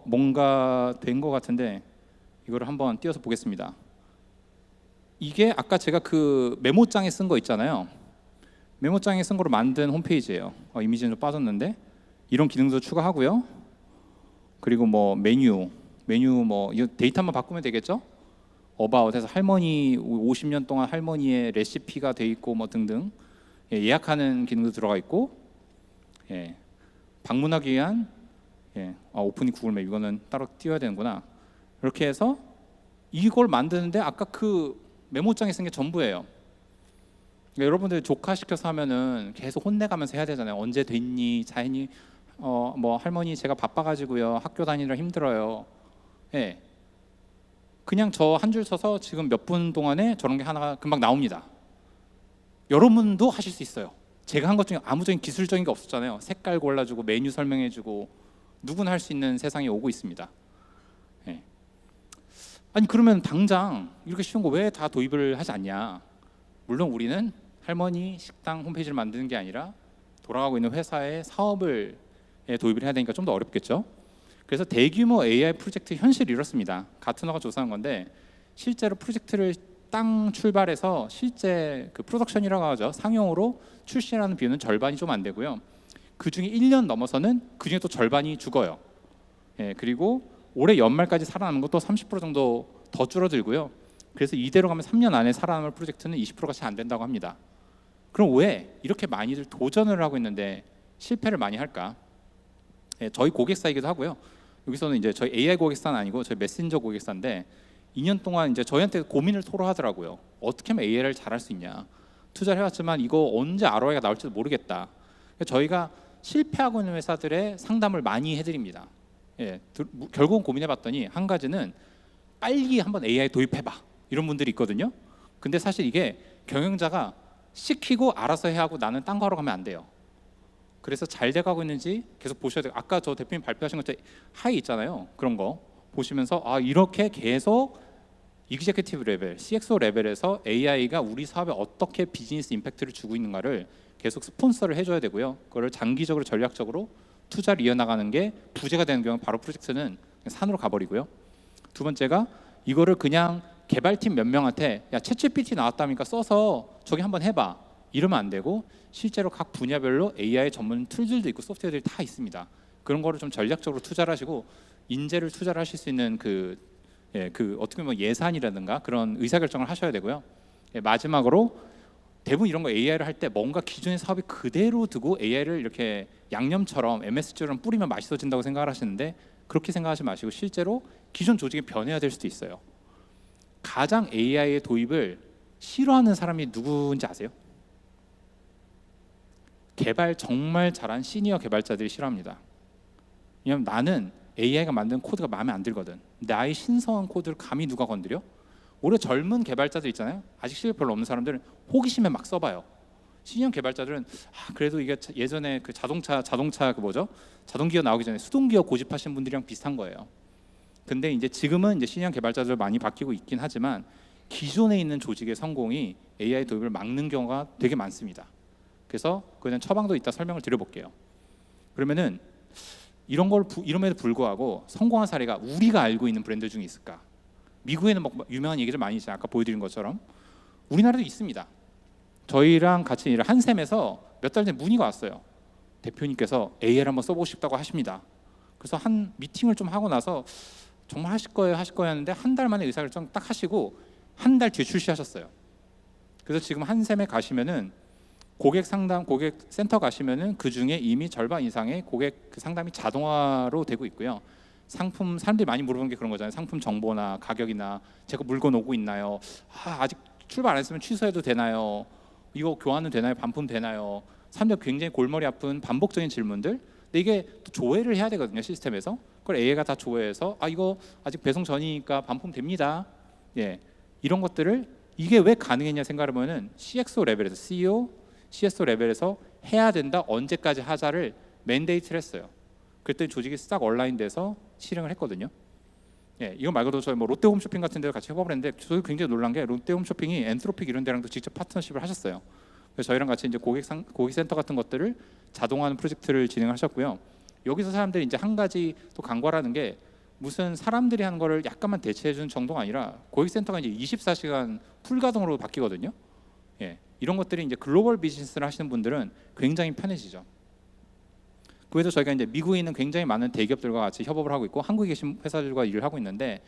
뭔가 된 거 같은데 이거를 한번 띄워서 보겠습니다. 이게 아까 제가 그 메모장에 쓴 거 있잖아요. 메모장에 쓴 거로 만든 홈페이지예요. 이미지는 좀 빠졌는데 이런 기능도 추가하고요. 그리고 뭐 메뉴 뭐 이 데이터만 바꾸면 되겠죠? 어바웃에서 할머니 50년 동안 할머니의 레시피가 돼 있고 뭐 등등 예약하는 기능도 들어가 있고 예, 방문하기 위한 오프닝 구글맵 이거는 따로 띄워야 되는구나. 이렇게 해서 이걸 만드는데 아까 그 메모장에 쓴 게 전부예요. 그러니까 여러분들 조카시켜서 하면은 계속 혼내가면서 해야 되잖아요. 언제 됐니? 자했니? 뭐 할머니 제가 바빠가지고요. 학교 다니느라 힘들어요. 예. 그냥 저 한 줄 써서 지금 몇 분 동안에 저런 게 하나가 금방 나옵니다. 여러분도 하실 수 있어요. 제가 한 것 중에 아무적인 기술적인 게 없었잖아요. 색깔 골라주고 메뉴 설명해주고 누구나 할 수 있는 세상이 오고 있습니다. 예. 아니 그러면 당장 이렇게 쉬운 거 왜 다 도입을 하지 않냐? 물론 우리는 할머니 식당 홈페이지를 만드는 게 아니라 돌아가고 있는 회사의 사업을 도입을 해야 되니까 좀 더 어렵겠죠. 그래서 대규모 AI 프로젝트 현실이 이렇습니다. 가트너가 조사한 건데 실제로 프로젝트를 땅 출발해서 실제 그 프로덕션이라고 하죠. 상용으로 출시하는 비율은 절반이 좀 안 되고요. 그 중에 1년 넘어서는 그 중에 또 절반이 죽어요. 예, 그리고 올해 연말까지 살아남는 것도 30% 정도 더 줄어들고요. 그래서 이대로 가면 3년 안에 살아남을 프로젝트는 20%가 채 안 된다고 합니다. 그럼 왜 이렇게 많이들 도전을 하고 있는데 실패를 많이 할까? 예, 저희 고객사이기도 하고요. 여기서는 이제 저희 AI 고객사는 아니고 저희 메신저 고객사인데 2년 동안 이제 저희한테 고민을 토로하더라고요. 어떻게 하면 AI를 잘할 수 있냐? 투자를 해왔지만 이거 언제 ROI가 나올지도 모르겠다. 저희가 실패하고 있는 회사들의 상담을 많이 해드립니다. 예, 결국은 고민해봤더니 한 가지는 빨리 한번 AI 도입해봐 이런 분들이 있거든요. 근데 사실 이게 경영자가 시키고 알아서 해야 하고 나는 딴 거 하러 가면 안 돼요. 그래서 잘 돼가고 있는지 계속 보셔야 돼요. 아까 저 대표님 발표하신 것처럼 하이 있잖아요. 그런 거 보시면서 이렇게 계속 이그제큐티브 레벨, CXO 레벨에서 AI가 우리 사업에 어떻게 비즈니스 임팩트를 주고 있는가를 계속 스폰서를 해줘야 되고요. 그걸 장기적으로 전략적으로 투자를 이어나가는 게 부재가 되는 경우 바로 프로젝트는 산으로 가버리고요. 두 번째가 이거를 그냥 개발팀 몇 명한테 야 챗GPT 나왔다니까 써서 저기 한번 해봐 이러면 안 되고 실제로 각 분야별로 AI 전문 툴들도 있고 소프트웨어들이 다 있습니다. 그런 거를 좀 전략적으로 투자를 하시고 인재를 투자를 하실 수 있는 그 어떻게 보면 예산이라든가 그런 의사결정을 하셔야 되고요. 마지막으로 대부분 이런 거 AI를 할 때 뭔가 기존의 사업이 그대로 두고 AI를 이렇게 양념처럼 MSG처럼 뿌리면 맛있어진다고 생각을 하시는데 그렇게 생각하지 마시고 실제로 기존 조직이 변해야 될 수도 있어요. 가장 AI의 도입을 싫어하는 사람이 누구인지 아세요? 개발 정말 잘한 시니어 개발자들이 싫어합니다. 왜냐하면 나는 AI가 만든 코드가 마음에 안 들거든. 나의 신성한 코드를 감히 누가 건드려? 오히려 젊은 개발자들 있잖아요. 아직 실력 별로 없는 사람들은 호기심에 막 써봐요. 신형 개발자들은 그래도 이게 예전에 그 자동차 그 뭐죠? 자동기어 나오기 전에 수동기어 고집하신 분들이랑 비슷한 거예요. 근데 이제 지금은 이제 신형 개발자들 많이 바뀌고 있긴 하지만 기존에 있는 조직의 성공이 AI 도입을 막는 경우가 되게 많습니다. 그래서 그거는 처방도 이따 설명을 드려볼게요. 그러면은 이럼에도 불구하고 성공한 사례가 우리가 알고 있는 브랜드 중에 있을까? 미국에는 뭐 유명한 얘기들 많이 있잖아요. 아까 보여드린 것처럼 우리나라도 있습니다. 저희랑 같이 일을 한샘에서 몇 달 전에 문의가 왔어요. 대표님께서 AI를 한번 써보고 싶다고 하십니다. 그래서 한 미팅을 좀 하고 나서 정말 하실 거예요 하는데 한 달 만에 의사결정 딱 하시고 한 달 뒤에 출시하셨어요. 그래서 지금 한샘에 가시면은 고객 센터 가시면은 그 중에 이미 절반 이상의 고객 상담이 자동화로 되고 있고요. 상품 사람들이 많이 물어보는 게 그런 거잖아요. 상품 정보나 가격이나 제가 물건 오고 있나요? 아직 출발 안 했으면 취소해도 되나요? 이거 교환은 되나요? 반품 되나요? 사람들 굉장히 골머리 아픈 반복적인 질문들. 근데 이게 또 조회를 해야 되거든요, 시스템에서. 그걸 AI가 다 조회해서 이거 아직 배송 전이니까 반품 됩니다. 예, 이런 것들을 이게 왜 가능했냐 생각을 해보면은 CXO 레벨에서 CEO, CSO 레벨에서 해야 된다, 언제까지 하자를 맨데이트를 했어요. 그랬더니 조직이 싹 온라인돼서 실행을 했거든요. 예, 이거 말고도 저희 뭐 롯데홈쇼핑 같은 데도 같이 협업을 했는데 저희 굉장히 놀란 게 롯데홈쇼핑이 엔트로픽 이런 데랑도 직접 파트너십을 하셨어요. 그래서 저희랑 같이 이제 고객센터 같은 것들을 자동화하는 프로젝트를 진행하셨고요. 여기서 사람들이 이제 한 가지 또 간과라는 게 무슨 사람들이 하는 거를 약간만 대체해 주는 정도가 아니라 고객센터가 이제 24시간 풀가동으로 바뀌거든요. 예, 이런 것들이 이제 글로벌 비즈니스를 하시는 분들은 굉장히 편해지죠. 그 외에도 저희가 이제 미국에 있는 굉장히 많은 대기업들과 같이 협업을 하고 있고 한국에 계신 회사들과 일을 하고 있는데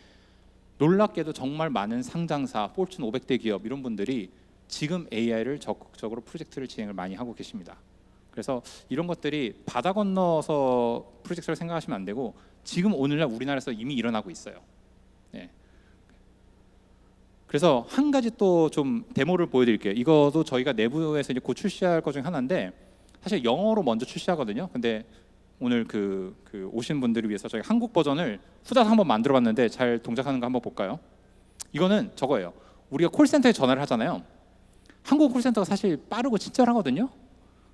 놀랍게도 정말 많은 상장사, 포춘 500대 기업 이런 분들이 지금 AI를 적극적으로 프로젝트를 진행을 많이 하고 계십니다. 그래서 이런 것들이 바다 건너서 프로젝트를 생각하시면 안 되고 지금 오늘날 우리나라에서 이미 일어나고 있어요. 네. 그래서 한 가지 또 좀 데모를 보여드릴게요. 이것도 저희가 내부에서 이제 곧 출시할 것 중에 하나인데 사실 영어로 먼저 출시하거든요. 근데 오늘 그 오신 분들을 위해서 저희 한국 버전을 후다닥 한번 만들어봤는데 잘 동작하는 거 한번 볼까요? 이거는 저거예요. 우리가 콜센터에 전화를 하잖아요. 한국 콜센터가 사실 빠르고 친절하거든요.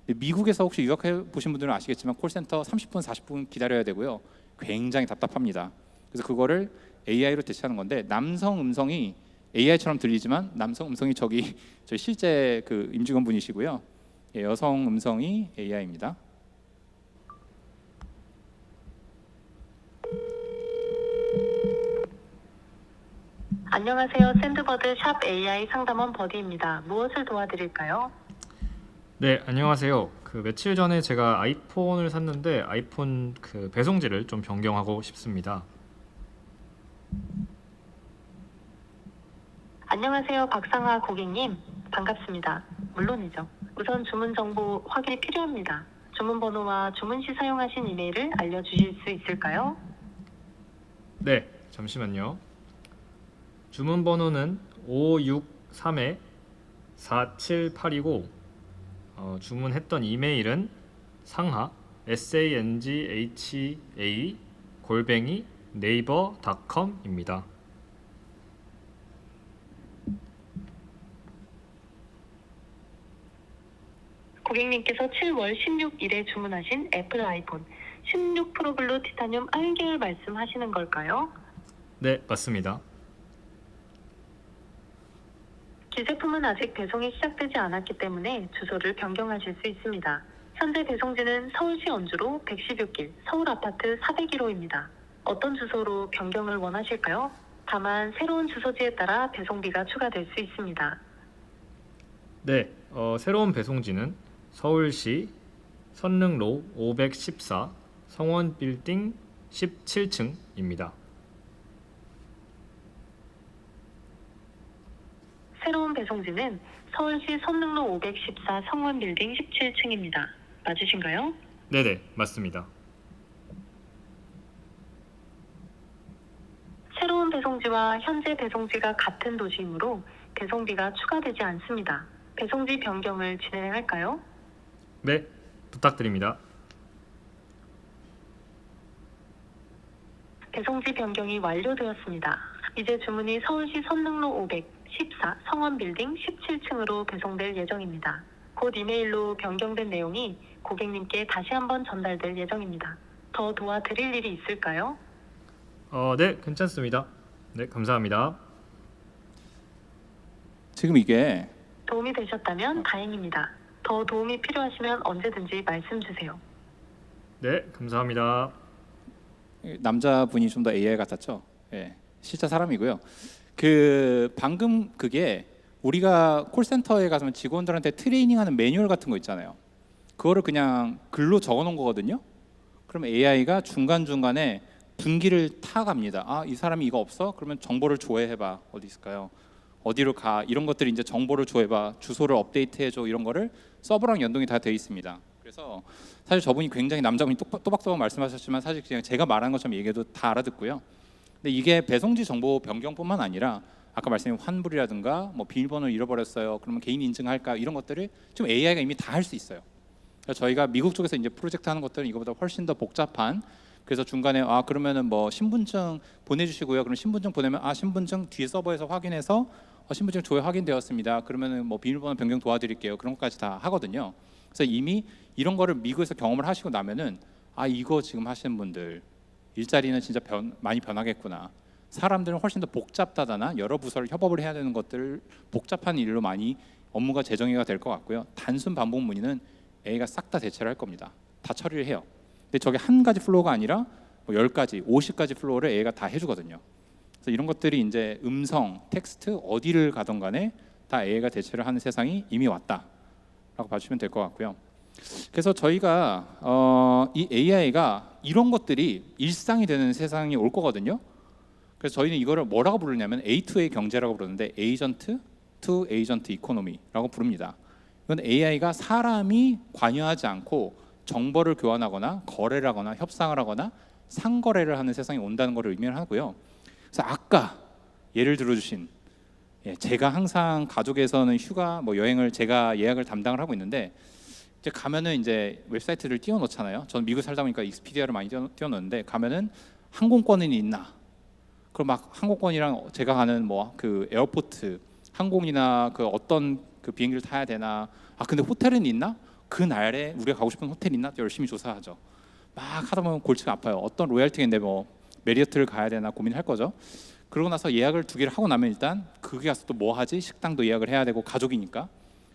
미국에서 혹시 유학해 보신 분들은 아시겠지만 콜센터 30분, 40분 기다려야 되고요. 굉장히 답답합니다. 그래서 그거를 AI로 대체하는 건데 남성 음성이 AI처럼 들리지만 남성 음성이 저희 실제 그 임직원분이시고요. 예, 여성 음성이 AI입니다. 안녕하세요. 샌드버드 샵 AI 상담원 버디입니다. 무엇을 도와드릴까요? 네, 안녕하세요. 며칠 전에 제가 아이폰을 샀는데 아이폰 배송지를 좀 변경하고 싶습니다. 안녕하세요. 박상아 고객님. 반갑습니다. 물론이죠. 우선 주문 정보 확인이 필요합니다. 주문 번호와 주문 시 사용하신 이메일을 알려주실 수 있을까요? 네, 잠시만요. 주문 번호는 563-478이고 주문했던 이메일은 상하 sangha@naver.com입니다. 고객님께서 7월 16일에 주문하신 애플 아이폰 16 프로 블루 티타늄 알계열 말씀하시는 걸까요? 네, 맞습니다. 기제품은 아직 배송이 시작되지 않았기 때문에 주소를 변경하실 수 있습니다. 현재 배송지는 서울시 언주로 116길 서울 아파트 401호입니다. 어떤 주소로 변경을 원하실까요? 다만 새로운 주소지에 따라 배송비가 추가될 수 있습니다. 네, 새로운 배송지는 서울시 선릉로 514 성원빌딩 17층입니다. 새로운 배송지는 서울시 선릉로 514 성원빌딩 17층입니다. 맞으신가요? 네네, 맞습니다. 새로운 배송지와 현재 배송지가 같은 도시이므로 배송비가 추가되지 않습니다. 배송지 변경을 진행할까요? 네, 부탁드립니다. 배송지 변경이 완료되었습니다. 이제 주문이 서울시 선릉로 514 성원빌딩 17층으로 배송될 예정입니다. 곧 이메일로 변경된 내용이 고객님께 다시 한번 전달될 예정입니다. 더 도와드릴 일이 있을까요? 네, 괜찮습니다. 네, 감사합니다. 지금 이게 도움이 되셨다면 다행입니다. 더 도움이 필요하시면 언제든지 말씀 주세요. 네, 감사합니다. 남자분이 좀 더 AI 같았죠? 예, 실제 사람이고요. 그 방금 그게 우리가 콜센터에 가서 직원들한테 트레이닝하는 매뉴얼 같은 거 있잖아요. 그거를 그냥 글로 적어놓은 거거든요. 그럼 AI가 중간중간에 분기를 타갑니다. 아, 이 사람이 이거 없어? 그러면 정보를 조회해봐. 어디 있을까요? 어디로 가? 이런 것들이 이제 정보를 조회해봐. 주소를 업데이트해줘. 이런 거를 서버랑 연동이 다 돼 있습니다. 그래서 사실 저분이 굉장히 남자분이 또박또박 말씀하셨지만 사실 그냥 제가 말한 것처럼 얘기해도 다 알아듣고요. 근데 이게 배송지 정보 변경뿐만 아니라 아까 말씀드린 환불이라든가 뭐 비밀번호 잃어버렸어요. 그러면 개인 인증할까? 이런 것들을 지금 AI가 이미 다 할 수 있어요. 그래서 저희가 미국 쪽에서 이제 프로젝트 하는 것들은 이거보다 훨씬 더 복잡한, 그래서 중간에 그러면은 뭐 신분증 보내주시고요. 그럼 신분증 보내면 신분증 뒤에 서버에서 확인해서 신분증 조회 확인되었습니다. 그러면은 뭐 비밀번호 변경 도와드릴게요. 그런 것까지 다 하거든요. 그래서 이미 이런 거를 미국에서 경험을 하시고 나면은 이거 지금 하시는 분들 일자리는 진짜 많이 변하겠구나. 사람들은 훨씬 더 복잡하다나 여러 부서를 협업을 해야 되는 것들 복잡한 일로 많이 업무가 재정의가 될 것 같고요. 단순 반복 문의는 A가 싹 다 대체를 할 겁니다. 다 처리를 해요. 근데 저게 한 가지 플로우가 아니라 10가지, 50가지 플로우를 A가 다 해주거든요. 그래서 이런 것들이 이제 음성, 텍스트 어디를 가던 간에 다 A가 대체를 하는 세상이 이미 왔다라고 봐주시면 될 것 같고요. 그래서 저희가 이 AI가 이런 것들이 일상이 되는 세상이 올 거거든요. 그래서 저희는 이거를 뭐라고 부르냐면 A2A 경제라고 부르는데 에이전트 투 에이전트 이코노미라고 부릅니다. 이건 AI가 사람이 관여하지 않고 정보를 교환하거나 거래를 하거나 협상을 하거나 상거래를 하는 세상이 온다는 것을 의미를 하고요. 그래서 아까 예를 들어주신 제가 항상 가족에서는 휴가 여행을 제가 예약을 담당을 하고 있는데 이제 가면은 이제 웹사이트를 띄워놓잖아요. 저는 미국 살다 보니까 익스피디아를 많이 띄워놓는데 가면은 항공권은 있나? 그럼 막 항공권이랑 제가 가는 그 에어포트 항공이나 그 어떤 그 비행기를 타야 되나? 근데 호텔은 있나? 그 날에 우리가 가고 싶은 호텔 있나? 열심히 조사하죠. 막 하다 보면 골치가 아파요. 어떤 로얄티인데 메리어트를 가야 되나 고민할 거죠. 그러고 나서 예약을 2개를 하고 나면 일단 거기 가서 또 뭐 하지? 식당도 예약을 해야 되고 가족이니까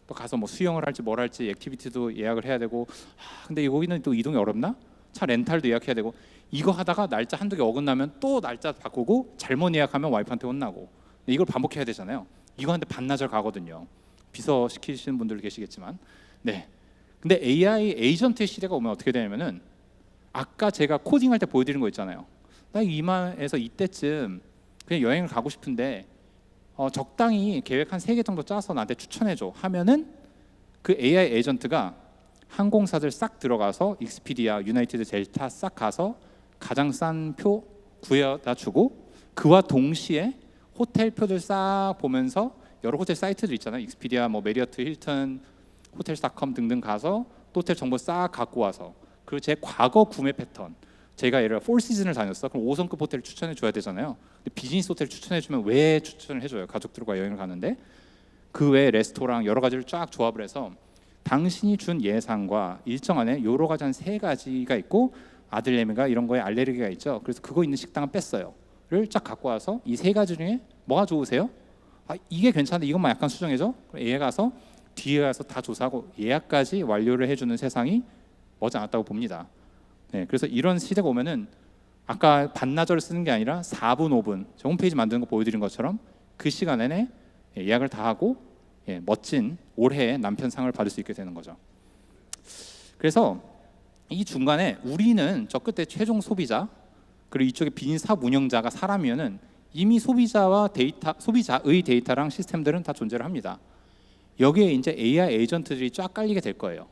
또 가서 수영을 할지 뭘 할지 액티비티도 예약을 해야 되고 근데 여기는 또 이동이 어렵나? 차 렌탈도 예약해야 되고 이거 하다가 날짜 한두 개 어긋나면 또 날짜 바꾸고 잘못 예약하면 와이프한테 혼나고 이걸 반복해야 되잖아요. 이거 하는데 반나절 가거든요. 비서 시키시는 분들 계시겠지만 네. 근데 AI 에이전트의 시대가 오면 어떻게 되냐면은 아까 제가 코딩할 때 보여드린 거 있잖아요. 나 이마에서 이때쯤 그냥 여행을 가고 싶은데 적당히 계획 한 3개 정도 짜서 나한테 추천해줘 하면은 그 AI 에이전트가 항공사들 싹 들어가서 익스피디아, 유나이티드, 델타 싹 가서 가장 싼 표 구해다 주고 그와 동시에 호텔 표들 싹 보면서 여러 호텔 사이트들 있잖아요. 익스피디아, 메리어트, 힐튼, 호텔스닷컴 등등 가서 또 호텔 정보 싹 갖고 와서 그리고 제 과거 구매 패턴 제가 예를 들어 4시즌을 다녔어. 그럼 5성급 호텔을 추천해 줘야 되잖아요. 근데 비즈니스 호텔 추천해 주면 왜 추천을 해줘요? 가족들과 여행을 가는데 그 외에 레스토랑 여러 가지를 쫙 조합을 해서 당신이 준 예상과 일정 안에 여러 가지 한 3가지가 있고 아들내미가 이런 거에 알레르기가 있죠. 그래서 그거 있는 식당은 뺐어요.를 쫙 갖고 와서 이 3가지 중에 뭐가 좋으세요? 이게 괜찮은데 이것만 약간 수정해줘. 그럼 얘 가서 뒤에 가서 다 조사하고 예약까지 완료를 해주는 세상이 머지않았다고 봅니다. 네, 그래서 이런 시대가 오면은 아까 반나절 쓰는 게 아니라 4분, 5분 저 홈페이지 만드는 거 보여드린 것처럼 그 시간 내내 예약을 다 하고 멋진 올해의 남편상을 받을 수 있게 되는 거죠. 그래서 이 중간에 우리는 저 끝에 최종 소비자 그리고 이쪽에 비즈니스 사업 운영자가 사람이면은 이미 소비자의 데이터랑 시스템들은 다 존재를 합니다. 여기에 이제 AI 에이전트들이 쫙 깔리게 될 거예요.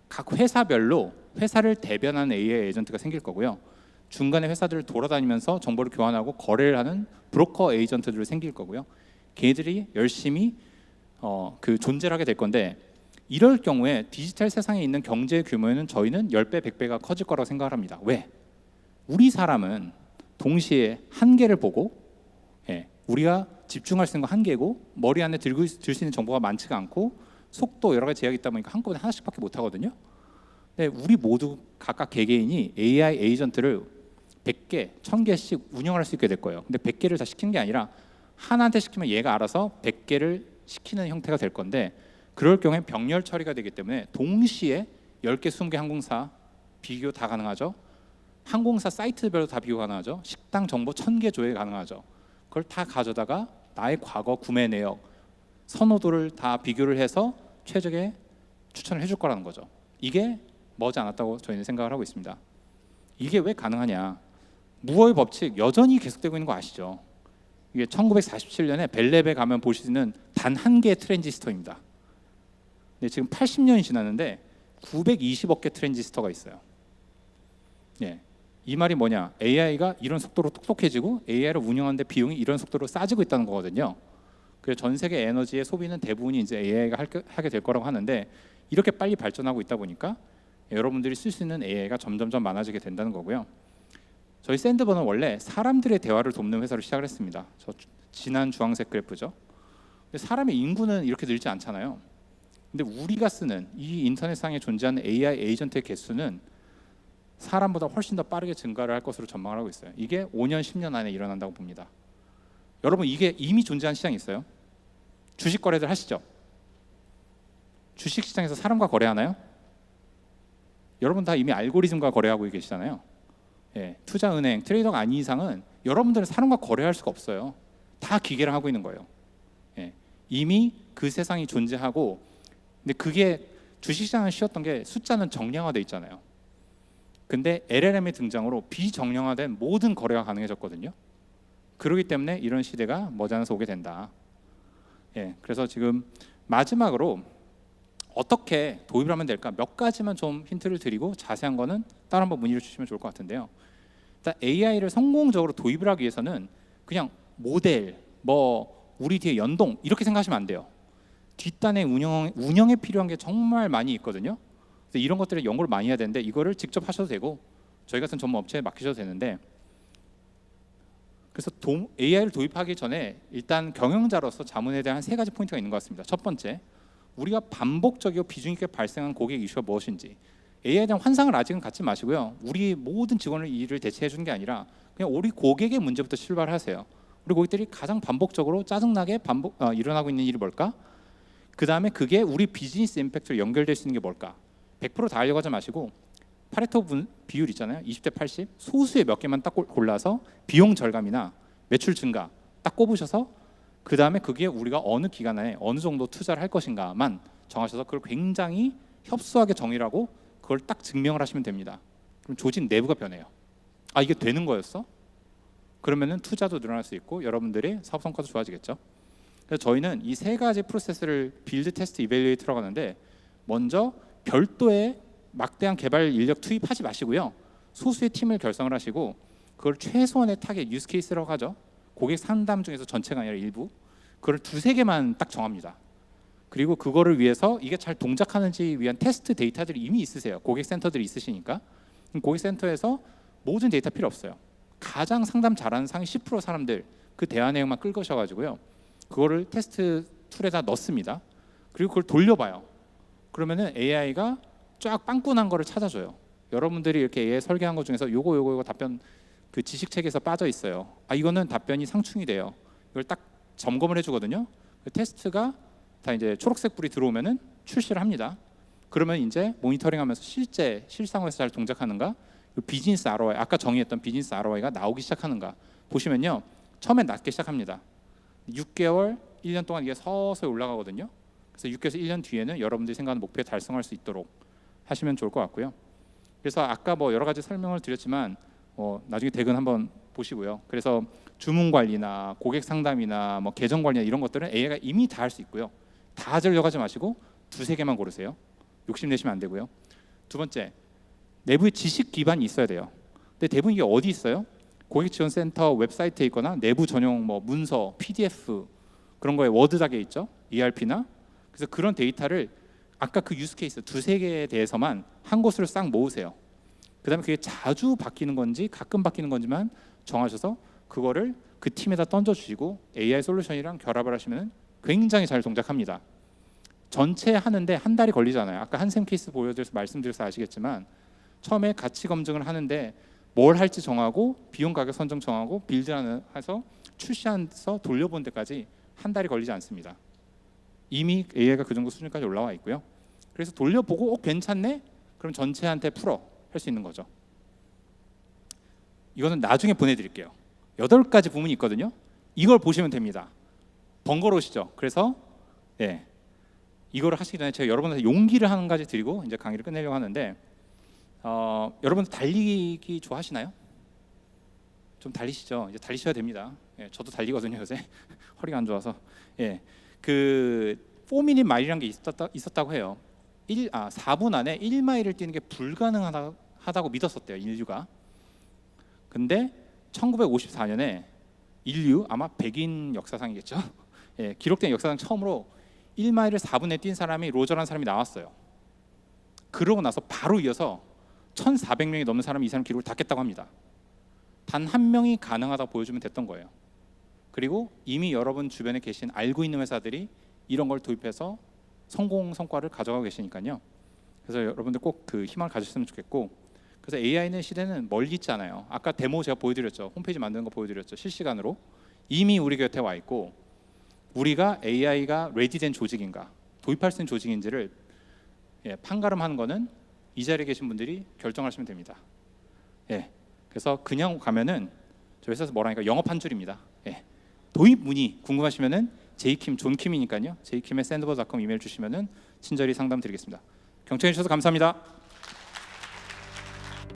각 회사별로 회사를 대변하는 AI 에이전트가 생길 거고요. 중간에 회사들을 돌아다니면서 정보를 교환하고 거래를 하는 브로커 에이전트들이 생길 거고요. 걔들이 열심히 그 존재를 하게 될 건데 이럴 경우에 디지털 세상에 있는 경제 규모에는 저희는 10배, 100배가 커질 거라고 생각을 합니다. 왜? 우리 사람은 동시에 한 개를 보고 우리가 집중할 수 있는 거 한계고 머리 안에 들 수 있는 정보가 많지가 않고 속도 여러 가지 제약이 있다 보니까 한꺼번에 하나씩밖에 못 하거든요. 근데 우리 모두 각각 개개인이 AI 에이전트를 100개, 1000개씩 운영할 수 있게 될 거예요. 근데 100개를 다 시키는 게 아니라 하나한테 시키면 얘가 알아서 100개를 시키는 형태가 될 건데 그럴 경우에 병렬 처리가 되기 때문에 동시에 10개, 20개 항공사 비교 다 가능하죠. 항공사 사이트별로 다 비교 가능하죠. 식당 정보 1000개 조회 가능하죠. 그걸 다 가져다가 나의 과거 구매 내역, 선호도를 다 비교를 해서 최적의 추천을 해줄 거라는 거죠. 이게 머지 않았다고 저희는 생각을 하고 있습니다. 이게 왜 가능하냐? 무어의 법칙 여전히 계속되고 있는 거 아시죠? 이게 1947년에 벨랩에 가면 볼 수 있는 단 한 개의 트랜지스터입니다. 근데 지금 80년이 지났는데 920억 개 트랜지스터가 있어요. 예, 이 말이 뭐냐? AI가 이런 속도로 똑똑해지고 AI를 운영하는데 비용이 이런 속도로 싸지고 있다는 거거든요. 그래서 전 세계 에너지의 소비는 대부분이 이제 AI가 하게 될 거라고 하는데 이렇게 빨리 발전하고 있다 보니까 여러분들이 쓸 수 있는 AI가 점점점 많아지게 된다는 거고요. 저희 샌드버는 원래 사람들의 대화를 돕는 회사로 시작을 했습니다. 저 진한 주황색 그래프죠. 근데 사람의 인구는 이렇게 늘지 않잖아요. 근데 우리가 쓰는 이 인터넷상에 존재하는 AI 에이전트의 개수는 사람보다 훨씬 더 빠르게 증가를 할 것으로 전망을 하고 있어요. 이게 5년, 10년 안에 일어난다고 봅니다. 여러분 이게 이미 존재하는 시장이 있어요. 주식 거래들 하시죠? 주식 시장에서 사람과 거래하나요? 여러분 다 이미 알고리즘과 거래하고 계시잖아요. 예, 투자은행, 트레이더가 아닌 이상은 여러분들은 사람과 거래할 수가 없어요. 다 기계랑 하고 있는 거예요. 예, 이미 그 세상이 존재하고 근데 그게 주식시장은 쉬웠던 게 숫자는 정량화돼 있잖아요. 근데 LLM의 등장으로 비정량화된 모든 거래가 가능해졌거든요. 그렇기 때문에 이런 시대가 머지않아서 오게 된다. 예, 그래서 지금 마지막으로 어떻게 도입을 하면 될까 몇 가지만 좀 힌트를 드리고 자세한 거는 따로 한번 문의를 주시면 좋을 것 같은데요. 일단 AI를 성공적으로 도입을 하기 위해서는 그냥 모델, 뭐 우리 뒤에 연동 이렇게 생각하시면 안 돼요. 뒷단에 운영에 필요한 게 정말 많이 있거든요. 그래서 이런 것들을 연구를 많이 해야 되는데 이거를 직접 하셔도 되고 저희 같은 전문 업체에 맡기셔도 되는데 그래서 AI를 도입하기 전에 일단 경영자로서 자문에 대한 3가지 포인트가 있는 것 같습니다. 첫 번째, 우리가 반복적이고 비중 있게 발생한 고객 이슈가 무엇인지 AI에 대한 환상을 아직은 갖지 마시고요. 우리 모든 직원을 일을 대체해 주는 게 아니라 그냥 우리 고객의 문제부터 출발하세요. 우리 고객들이 가장 반복적으로 짜증나게 일어나고 있는 일이 뭘까? 그 다음에 그게 우리 비즈니스 임팩트로 연결될 수 있는 게 뭘까? 100% 다 하려고 하지 마시고 파레토 비율 있잖아요. 20대 80 소수의 몇 개만 딱 골라서 비용 절감이나 매출 증가 딱 꼽으셔서 그 다음에 그게 우리가 어느 기간에 어느 정도 투자를 할 것인가만 정하셔서 그걸 굉장히 협소하게 정의하고 그걸 딱 증명을 하시면 됩니다. 그럼 조직 내부가 변해요. 아 이게 되는 거였어? 그러면은 투자도 늘어날 수 있고 여러분들의 사업 성과도 좋아지겠죠. 그래서 저희는 이 3가지 프로세스를 빌드, 테스트, 이밸리에이트라고 하는데 먼저 별도의 막대한 개발 인력 투입하지 마시고요. 소수의 팀을 결성을 하시고 그걸 최소한의 타겟 유스 케이스라고 하죠. 고객 상담 중에서 전체가 아니라 일부 그걸 2-3개만 딱 정합니다. 그리고 그거를 위해서 이게 잘 동작하는지 위한 테스트 데이터들이 이미 있으세요. 고객 센터들이 있으시니까 고객 센터에서 모든 데이터 필요 없어요. 가장 상담 잘하는 상위 10% 사람들 그 대화 내용만 끌거셔가지고요. 그거를 테스트 툴에다 넣습니다. 그리고 그걸 돌려봐요. 그러면은 AI가 쫙 빵꾸난 거를 찾아줘요. 여러분들이 이렇게 AI 설계한 것 중에서 요거 답변 그 지식책에서 빠져 있어요. 아 이거는 답변이 상충이 돼요. 이걸 딱 점검을 해주거든요. 그 테스트가 다 이제 초록색 불이 들어오면은 출시를 합니다. 그러면 이제 모니터링하면서 실제 실상에서 잘 동작하는가, 비즈니스 ROI 아까 정의했던 비즈니스 ROI가 나오기 시작하는가 보시면요. 처음엔 낮게 시작합니다. 6개월, 1년 동안 이게 서서히 올라가거든요. 그래서 6개월에서 1년 뒤에는 여러분들이 생각하는 목표에 달성할 수 있도록 하시면 좋을 것 같고요. 그래서 아까 뭐 여러 가지 설명을 드렸지만 나중에 댁은 한번 보시고요. 그래서 주문 관리나 고객 상담이나 뭐 계정 관리나 이런 것들은 AI가 이미 다 할 수 있고요. 다 하려고 하지 마시고 2-3개만 고르세요. 욕심내시면 안 되고요. 두 번째, 내부에 지식 기반이 있어야 돼요. 근데 대부분 이게 어디 있어요? 고객 지원 센터 웹사이트에 있거나 내부 전용 뭐 문서, PDF 그런 거에 워드닥에 있죠. ERP나. 그래서 그런 데이터를 아까 그 유스 케이스 2-3개에 대해서만 한 곳으로 싹 모으세요. 그다음에 그게 자주 바뀌는 건지 가끔 바뀌는 건지만 정하셔서 그거를 그 팀에다 던져주시고 AI 솔루션이랑 결합을 하시면 굉장히 잘 동작합니다. 전체 하는데 한 달이 걸리잖아요. 아까 한샘 케이스 보여드려서 말씀드려서 아시겠지만 처음에 가치 검증을 하는데 뭘 할지 정하고 비용 가격 선정 정하고 빌드해서 출시해서 돌려본 데까지 한 달이 걸리지 않습니다. 이미 AI가 그 정도 수준까지 올라와 있고요. 그래서 돌려보고 괜찮네? 그럼 전체한테 풀어 할 수 있는 거죠. 이거는 나중에 보내드릴게요. 8가지 부문이 있거든요. 이걸 보시면 됩니다. 번거로우시죠? 그래서 이거를 하시기 전에 제가 여러분한테 용기를 한 가지 드리고 이제 강의를 끝내려고 하는데 여러분들 달리기 좋아하시나요? 좀 달리시죠? 이제 달리셔야 됩니다. 저도 달리거든요 요새 허리가 안 좋아서. 그 4미닛 마일이라는 게 있었다고 해요. 4분 안에 1마일을 뛰는 게 불가능하다고 믿었었대요 인류가. 근데 1954년에 인류 아마 백인 역사상이겠죠. 기록된 역사상 처음으로 1마일을 4분에 뛴 사람이 로저라는 사람이 나왔어요. 그러고 나서 바로 이어서 1,400명이 넘는 사람이 이 사람 기록을 닫겠다고 합니다. 단 한 명이 가능하다고 보여주면 됐던 거예요. 그리고 이미 여러분 주변에 계신 알고 있는 회사들이 이런 걸 도입해서 성공 성과를 가져가고 계시니까요. 그래서 여러분들 꼭 그 희망을 가졌으면 좋겠고, 그래서 AI는 시대는 멀리 있지 않아요. 아까 데모 제가 보여드렸죠. 홈페이지 만드는 거 보여드렸죠. 실시간으로 이미 우리 곁에 와 있고, 우리가 AI가 레디된 조직인가, 도입할 수 있는 조직인지를 판가름하는 거는 이 자리에 계신 분들이 결정하시면 됩니다. 그래서 그냥 가면은 저희 회사에서 뭐라 하니까 영업 한 줄입니다. 도입 문의 궁금하시면은 제이킴 존킴이니까요. 제이킴의 샌드버드.com 이메일 주시면은 친절히 상담 드리겠습니다. 경청해 주셔서 감사합니다.